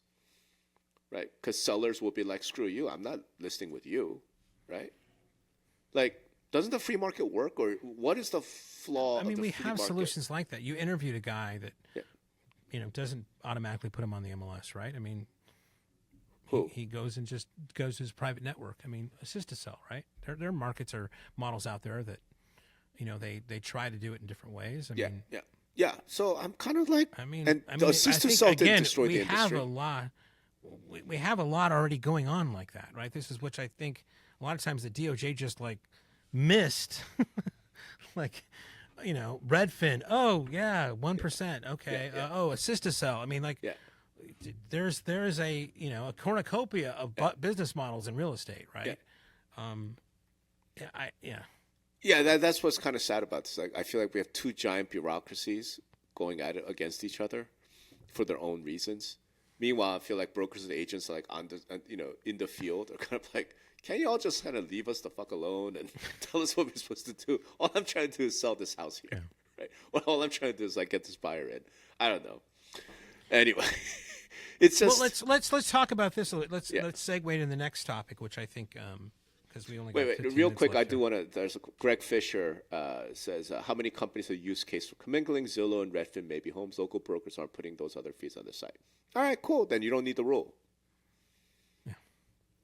right? Because sellers will be like, screw you, I'm not listing with you, right? Like, doesn't the free market work, or what is the flaw? I mean, of the we free have market? solutions like that. You interviewed a guy that, doesn't automatically put him on the MLS, right? I mean, he goes and just goes to his private network. I mean, assist to sell, right? There are markets or models out there that, they try to do it in different ways. I mean, yeah. So I'm kind of like, and assist to sell didn't destroy the industry. We have a lot already going on like that, right? This is which I think a lot of times the DOJ just like missed, like, Redfin. Oh yeah, 1%. Okay. Assist to sell. I mean, like, there is a a cornucopia of business models in real estate, right? That's what's kind of sad about this. Like, I feel like we have two giant bureaucracies going at it against each other for their own reasons. Meanwhile, I feel like brokers and agents are like on the, in the field are kind of like, can you all just kind of leave us the fuck alone and tell us what we're supposed to do? All I'm trying to do is sell this house here, right? Well, all I'm trying to do is like get this buyer in. I don't know. Anyway, it's just let's talk about this. Let's segue to the next topic, which I think because we only got 15 real minutes quick. left I do want to. There's Greg Fisher says how many companies are use case for commingling? Zillow and Redfin, maybe homes. Local brokers aren't putting those other fees on the site. All right, cool. Then you don't need the rule.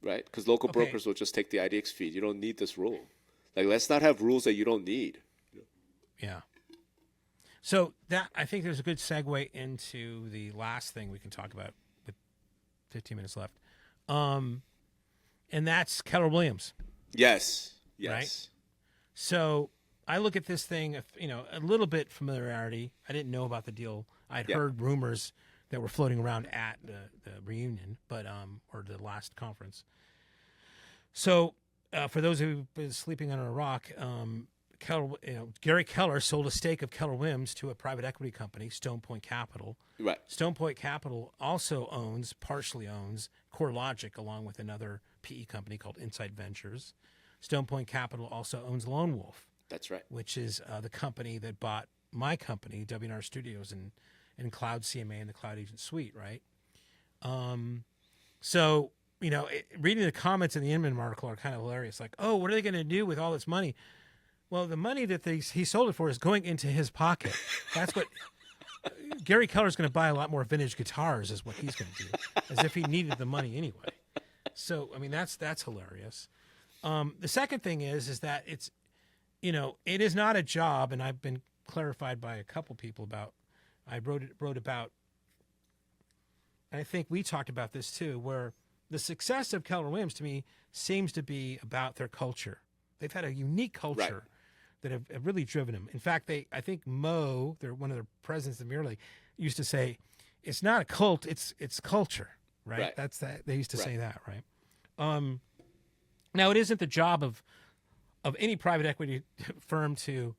Right? Because local brokers will just take the IDX feed. You don't need this rule. Like, let's not have rules that you don't need. Yeah. So that, I think there's a good segue into the last thing we can talk about with 15 minutes left. And that's Keller Williams. Yes. Right? So I look at this thing, a little bit familiarity. I didn't know about the deal. I'd heard rumors that were floating around at the reunion, but or the last conference. So for those who've been sleeping under a rock, Gary Keller sold a stake of Keller Williams to a private equity company, Stone Point Capital. Right. Stone Point Capital also partially owns CoreLogic, along with another PE company called Insight Ventures. Stone Point Capital also owns Lone Wolf. That's right. Which is the company that bought my company, W&R Studios, and Cloud CMA and the Cloud Agent Suite, right? So, reading the comments in the Inman article are kind of hilarious. Like, oh, what are they going to do with all this money? Well, the money that he sold it for is going into his pocket. That's what Gary Keller's going to buy a lot more vintage guitars is what he's going to do, as if he needed the money anyway. So, I mean, that's hilarious. The second thing is that it's, it is not a job, and I've been clarified by a couple people about. I wrote about, and I think we talked about this too, where the success of Keller Williams to me seems to be about their culture. They've had a unique culture that have really driven them. In fact, I think Mo, one of their presidents of the Mirror League, used to say, "It's not a cult, it's culture." Right? That's that. They used to say that, right? Now it isn't the job of any private equity firm to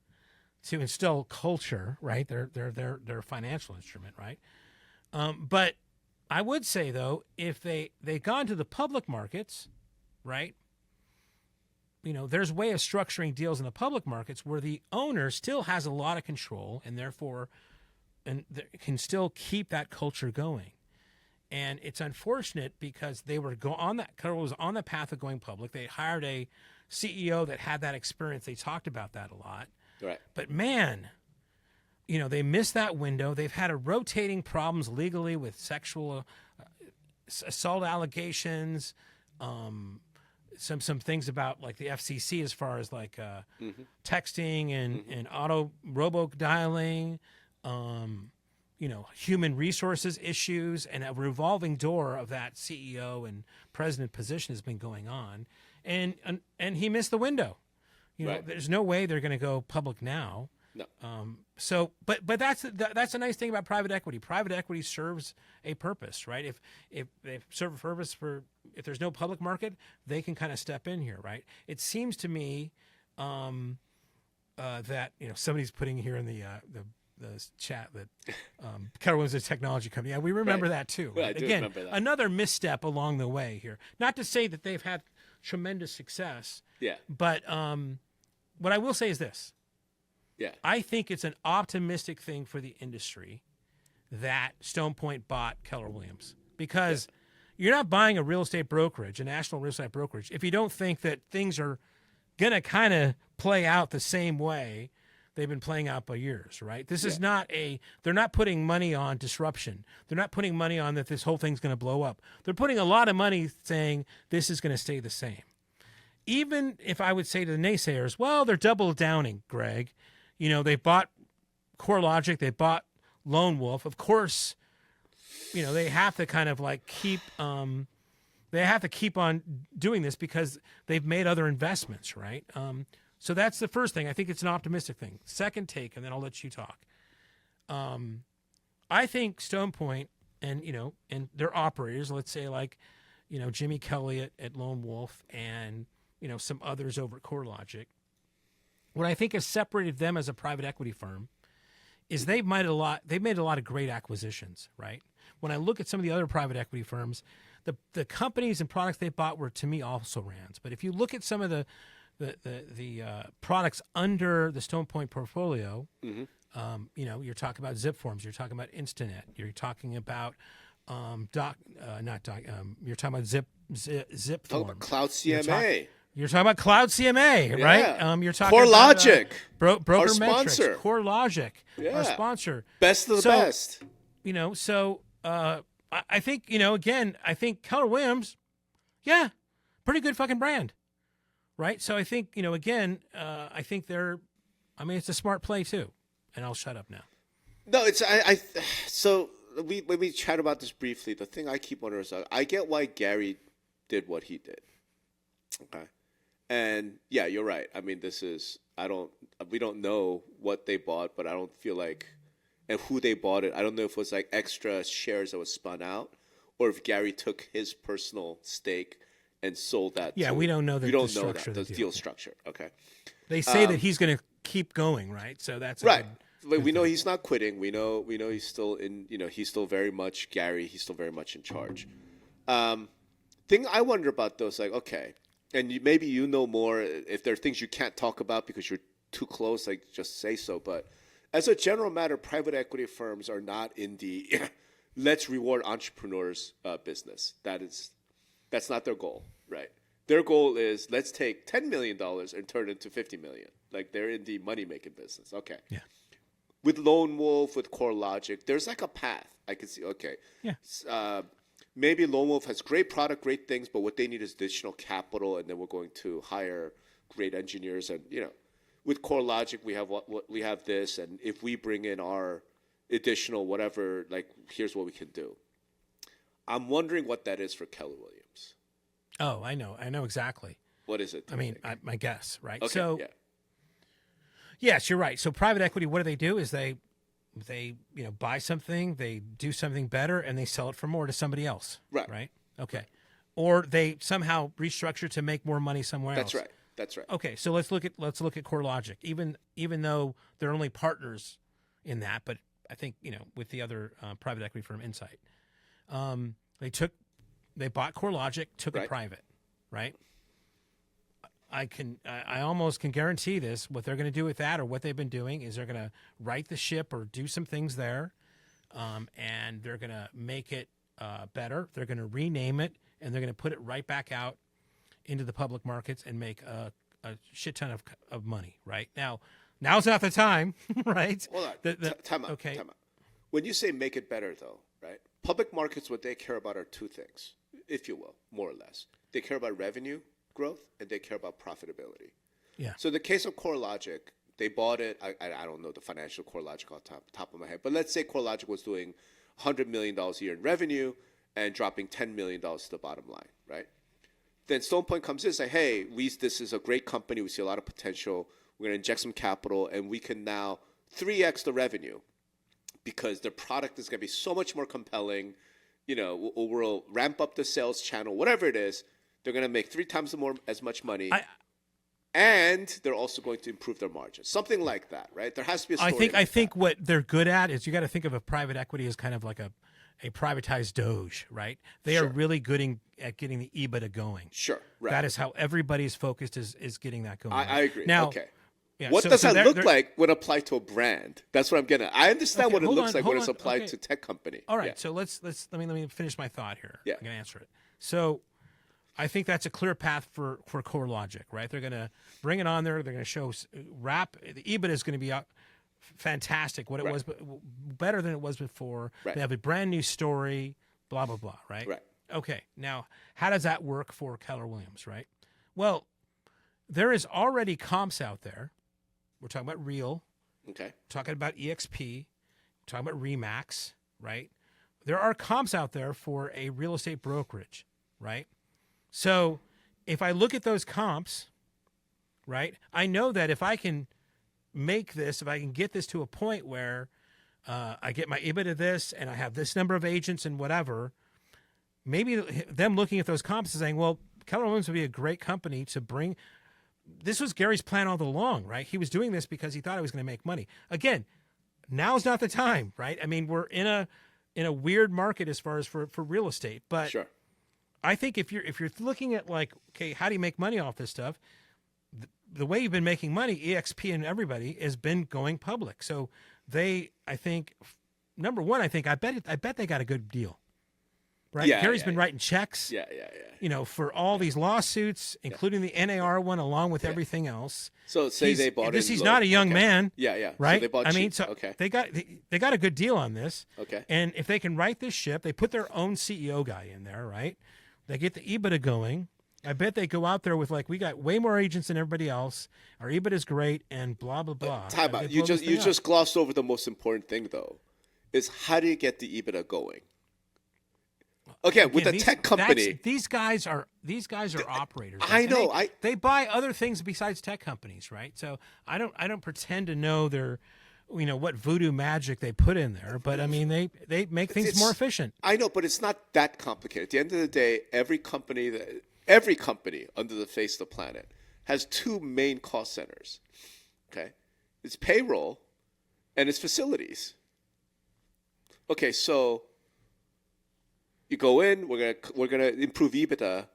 instill culture, right? They're a financial instrument, right? But I would say, though, if they've gone to the public markets, right? There's a way of structuring deals in the public markets where the owner still has a lot of control and therefore can still keep that culture going. And it's unfortunate because they were Keller was on the path of going public. They hired a CEO that had that experience. They talked about that a lot. Right. But man, they missed that window. They've had rotating problems legally with sexual assault allegations, some things about like the FCC as far as like texting and auto robo dialing, human resources issues, and a revolving door of that CEO and president position has been going on, and he missed the window. There's no way they're going to go public now. No. But that's a nice thing about private equity. Private equity serves a purpose, right? If they serve a purpose if there's no public market, they can kind of step in here, right? It seems to me that somebody's putting here in the chat that Keller Williams is a technology company. Yeah, we remember that too. Right? Well, I do Again, remember that. another misstep along the way here. Not to say that they've had tremendous success. Yeah. But what I will say is this. Yeah. I think it's an optimistic thing for the industry that Stone Point bought Keller Williams, because you're not buying a real estate brokerage, a national real estate brokerage, if you don't think that things are going to kind of play out the same way they've been playing out for years, right? This is not they're not putting money on disruption. They're not putting money on that this whole thing's going to blow up. They're putting a lot of money saying this is going to stay the same. Even if I would say to the naysayers, well, they're double downing, Greg. They bought CoreLogic, they bought Lone Wolf. Of course, they have to kind of like keep on doing this because they've made other investments, right? So that's the first thing. I think it's an optimistic thing. Second take, and then I'll let you talk. I think Stone Point and their operators, let's say like, Jimmy Kelly at Lone Wolf and, some others over at CoreLogic, what I think has separated them as a private equity firm is they've made a lot of great acquisitions, right? When I look at some of the other private equity firms, the companies and products they bought were, to me, also rans. But if you look at some of the products under the Stone Point portfolio, you're talking about Zip Forms, you're talking about Instanet, you're talking about you're talking about Zip Forms, Cloud CMA. You're talking about Cloud CMA, right? You're talking CoreLogic, about Broker our Metrics, sponsor. CoreLogic, our sponsor. Best of the best. I think, again, I think Keller Williams, pretty good fucking brand, right? So I think, again, I think it's a smart play too. And I'll shut up now. No, so when we chat about this briefly, the thing I keep wondering is, I get why Gary did what he did. Okay. And yeah, you're right. I mean, we don't know what they bought, but I don't feel like, and who they bought it. I don't know if it was like extra shares that was spun out, or if Gary took his personal stake and sold that. Yeah, we don't know the deal structure. Okay. They say that he's going to keep going, right? So that's right. But we know he's not quitting. We know he's still in. He's still very much Gary. He's still very much in charge. Thing I wonder about though is like, okay. And maybe you know more if there are things you can't talk about because you're too close, like just say so. But as a general matter, private equity firms are not in the let's reward entrepreneurs business. That's not their goal, right? Their goal is let's take $10 million and turn it into $50 million. Like they're in the money-making business. Okay. Yeah. With Lone Wolf, with CoreLogic, there's like a path. I can see, okay. Yeah. Maybe Lone Wolf has great product, great things, but what they need is additional capital, and then we're going to hire great engineers. And with CoreLogic, we have this, and if we bring in our additional whatever, like here's what we can do. I'm wondering what that is for Keller Williams. Oh, I know exactly. What is it? I mean, my guess, right? Okay, so, yes, you're right. So private equity, what do? Is they buy something, they do something better, and they sell it for more to somebody else. Right. Okay. Right. Or they somehow restructure to make more money somewhere else. That's right. Okay. So let's look at CoreLogic. Even though they're only partners in that, but I think with the other private equity firm Insight, they bought CoreLogic, took it private. Right. I almost can guarantee this. What they're going to do with that, or what they've been doing, is they're going to right the ship or do some things there, and they're going to make it better. They're going to rename it, and they're going to put it right back out into the public markets and make a shit ton of money. Right now's not the time, right? Hold on. Time out. Okay. Time out. When you say make it better, though, right? Public markets, what they care about are two things, if you will, more or less. They care about revenue growth, and they care about profitability. Yeah. So in the case of CoreLogic, they bought it. I don't know the financial CoreLogic off the top of my head, but let's say CoreLogic was doing $100 million a year in revenue and dropping $10 million to the bottom line, right? Then Stone Point comes in and says, hey, this is a great company. We see a lot of potential. We're going to inject some capital, and we can now 3x the revenue because their product is going to be so much more compelling. You know, we'll ramp up the sales channel, whatever it is. They're going to make 3 times as much money. And they're also going to improve their margins. Something like that, right? There has to be a story. I think what they're good at is you got to think of a private equity as kind of like a privatized Doge, right? They are really good at getting the EBITDA going. Sure, right. That is how everybody's focused is getting that going. I agree. Now, okay. Yeah, what does that look like when applied to a brand? That's what I'm getting at. I understand what it looks like when it's applied to tech company. All right, so let me finish my thought here. Yeah. I'm going to answer it. So I think that's a clear path for CoreLogic, right? They're going to bring it on there. They're going to show the EBITDA is going to be fantastic. What it was, better than it was before. Right. They have a brand new story. Blah blah blah. Right. Right. Okay. Now, how does that work for Keller Williams? Right. Well, there is already comps out there. We're talking about Real. Okay. We're talking about EXP. We're talking about Remax. Right. There are comps out there for a real estate brokerage. Right. So if I look at those comps, right, I know that if I can make this, if I can get this to a point where I get my EBITDA this and I have this number of agents and whatever, maybe them looking at those comps and saying, well, Keller Williams would be a great company to bring. This was Gary's plan all along, right? He was doing this because he thought he was going to make money. Again, now's not the time, right? I mean, we're in a weird market as far as for real estate, but sure. I think if you're looking at like, okay, how do you make money off this stuff? The way you've been making money, EXP and everybody, has been going public. So I think, number one, I bet they got a good deal, right? Yeah, Gary's been writing checks, you know, for all these lawsuits, including the NAR one, along with everything else. So say they bought it. He's not a young man, right? So they bought they got a good deal on this. Okay. And if they can right this ship, they put their own CEO guy in there, right? They get the EBITDA going. I bet they go out there with like, we got way more agents than everybody else. Our EBITDA is great, and blah blah blah. Time out. You just glossed over the most important thing, though, is how do you get the EBITDA going? Again, with a tech company, these guys are operators. I know. They buy other things besides tech companies, right? So I don't pretend to know their, you know, what voodoo magic they put in there, but I mean they make things more efficient. I know, but it's not that complicated. At the end of the day, every company under the face of the planet has 2 main cost centers. Okay, it's payroll, and it's facilities. Okay, so you go in, we're gonna improve EBITDA.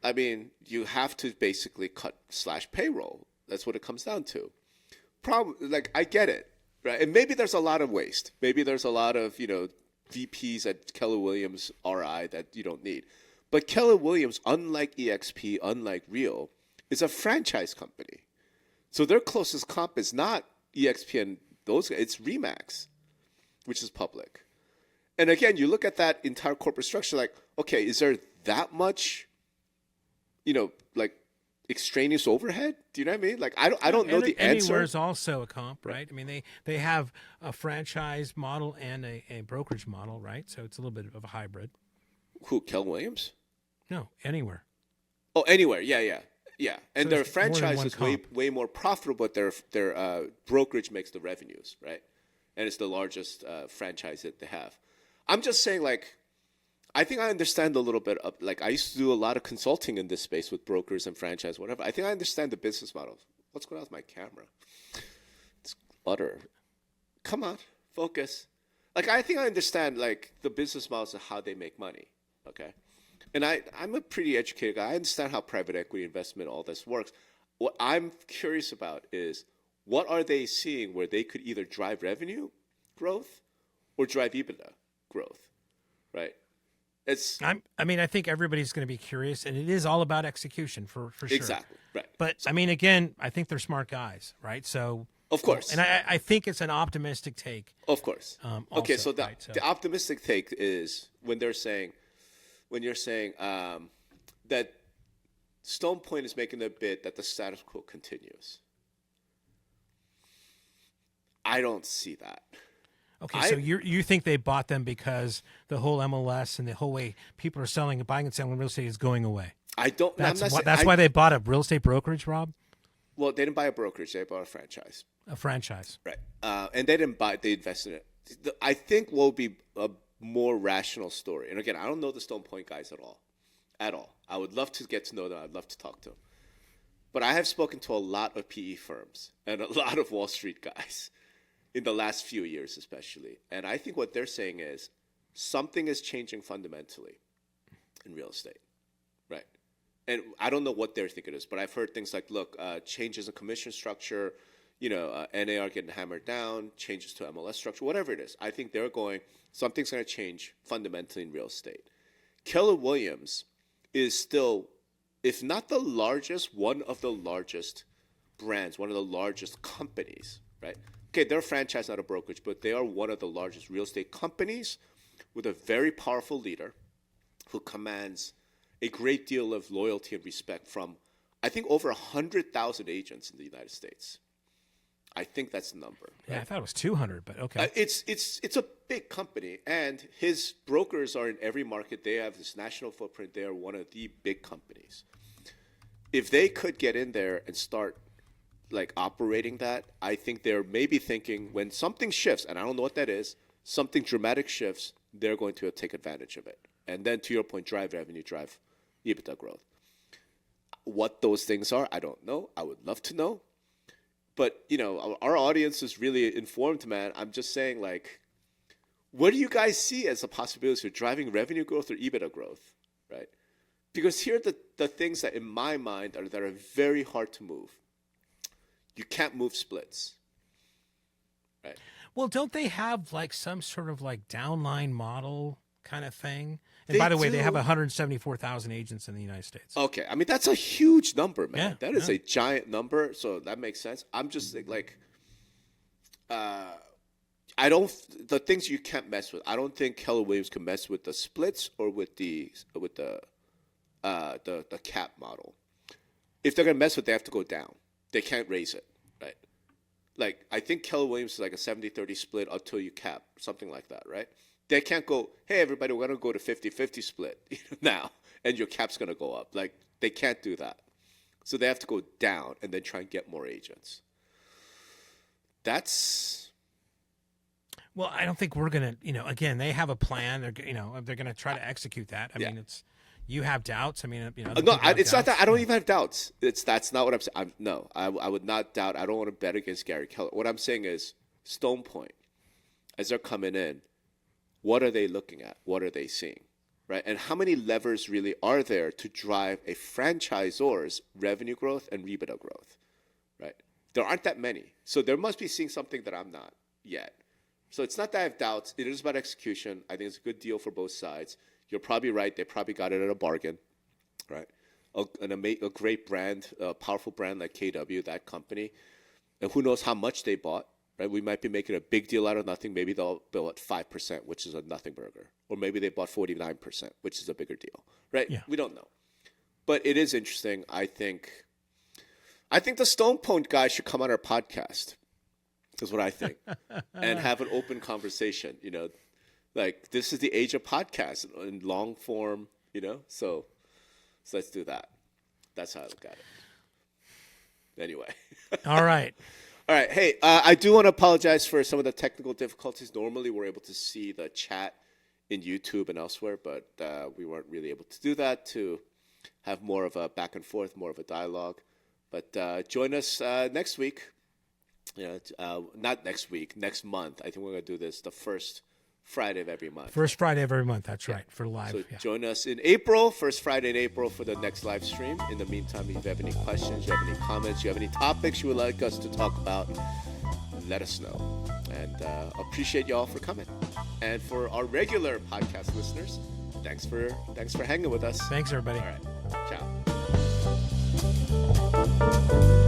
I mean, you have to basically / payroll. That's what it comes down to. I get it, right? And maybe there's a lot of waste. Maybe there's a lot of, you know, VPs at Keller Williams RI that you don't need. But Keller Williams, unlike EXP, unlike Real, is a franchise company. So their closest comp is not EXP and those guys. It's Remax, which is public. And again, you look at that entire corporate structure like, okay, is there that much, you know, like extraneous overhead? Do you know what I mean? Like, I don't know the answer. Anywhere is also a comp, right? I mean, they have a franchise model and a brokerage model, right? So it's a little bit of a hybrid. Who, Keller Williams? No, Anywhere. Oh, Anywhere. Yeah. And So their franchise is comp. way more profitable, but their brokerage makes the revenues, right? And it's the largest franchise that they have. I'm just saying, like, I think I understand a little bit of, like, I used to do a lot of consulting in this space with brokers and franchise, whatever. I think I understand the business model. What's going on with my camera? It's utter. Come on, focus. Like, I think I understand, like, the business models of how they make money, okay? And I'm a pretty educated guy. I understand how private equity investment, all this works. What I'm curious about is, what are they seeing where they could either drive revenue growth or drive EBITDA growth, right? I think everybody's going to be curious, and it is all about execution for sure. Exactly, right. But, I mean, again, I think they're smart guys, right? So, of course. And I think it's an optimistic take. Of course. Okay, so the optimistic take is when you're saying that Stone Point is making the bid that the status quo continues. I don't see that. Okay, so you think they bought them because the whole MLS and the whole way people are buying and selling real estate is going away? I don't. That's why they bought a real estate brokerage, Rob. Well, they didn't buy a brokerage. They bought a franchise. A franchise. Right. And they didn't buy it. They invested in it. I think what will be a more rational story. And again, I don't know the Stone Point guys at all. At all. I would love to get to know them. I'd love to talk to them. But I have spoken to a lot of PE firms and a lot of Wall Street guys in the last few years especially. And I think what they're saying is something is changing fundamentally in real estate, right? And I don't know what they're thinking it is, but I've heard things like, look, changes in commission structure, NAR getting hammered down, changes to MLS structure, whatever it is. I think they're going, something's going to change fundamentally in real estate. Keller Williams is still, if not the largest, one of the largest brands, one of the largest companies, right? Okay, they're a franchise, not a brokerage, but they are one of the largest real estate companies with a very powerful leader who commands a great deal of loyalty and respect from, I think, over 100,000 agents in the United States. I think that's the number. Yeah, right? I thought it was 200, but okay. It's a big company, and his brokers are in every market. They have this national footprint. They are one of the big companies. If they could get in there and start like operating that, I think they're maybe thinking when something shifts, and I don't know what that is, something dramatic shifts, they're going to take advantage of it. And then to your point, drive revenue, drive EBITDA growth. What those things are, I don't know. I would love to know. But, our audience is really informed, man. I'm just saying, like, what do you guys see as a possibility of driving revenue growth or EBITDA growth, right? Because here are the things that, in my mind, that are very hard to move. You can't move splits, right? Well, don't they have, like, some sort of, like, downline model kind of thing? And by the way, they have 174,000 agents in the United States. Okay. I mean, that's a huge number, man. Yeah, that is a giant number. So that makes sense. I'm just like, the things you can't mess with. I don't think Keller Williams can mess with the splits or with the cap model. If they're going to mess with it, they have to go down. They can't raise it, right? Like, I think Keller Williams is like a 70-30 split until you cap, something like that, right? They can't go, hey, everybody, we're going to go to 50-50 split now, and your cap's going to go up. Like, they can't do that. So they have to go down and then try and get more agents. Well, I don't think we're going to, again, they have a plan. They're going to try to execute that. I mean, you have doubts. I mean, no, it's not that. I don't even have doubts. That's not what I'm saying. I would not doubt. I don't want to bet against Gary Keller. What I'm saying is Stone Point, as they're coming in, what are they looking at? What are they seeing, right? And how many levers really are there to drive a franchisor's revenue growth and EBITDA growth, right? There aren't that many. So there must be seeing something that I'm not yet. So it's not that I have doubts. It is about execution. I think it's a good deal for both sides. You're probably right. They probably got it at a bargain, right? A great brand, a powerful brand like KW, that company. And who knows how much they bought. Right? We might be making a big deal out of nothing. Maybe they'll bill at 5%, which is a nothing burger. Or maybe they bought 49%, which is a bigger deal. Right? Yeah. We don't know. But it is interesting. I think the Stone Point guy should come on our podcast. Is what I think. And have an open conversation. Like, this is the age of podcasts in long form, So let's do that. That's how I look at it. Anyway. All right. All right. Hey, I do want to apologize for some of the technical difficulties. Normally, we're able to see the chat in YouTube and elsewhere, but we weren't really able to do that to have more of a back and forth, more of a dialogue. But join us next week. Not next week, next month. I think we're going to do this the first Friday of every month. First Friday of every month, that's right, for live. So join us in April, first Friday in April for the next live stream. In the meantime, if you have any questions, you have any comments, you have any topics you would like us to talk about, let us know. And appreciate y'all for coming. And for our regular podcast listeners, thanks for hanging with us. Thanks, everybody. All right. Ciao.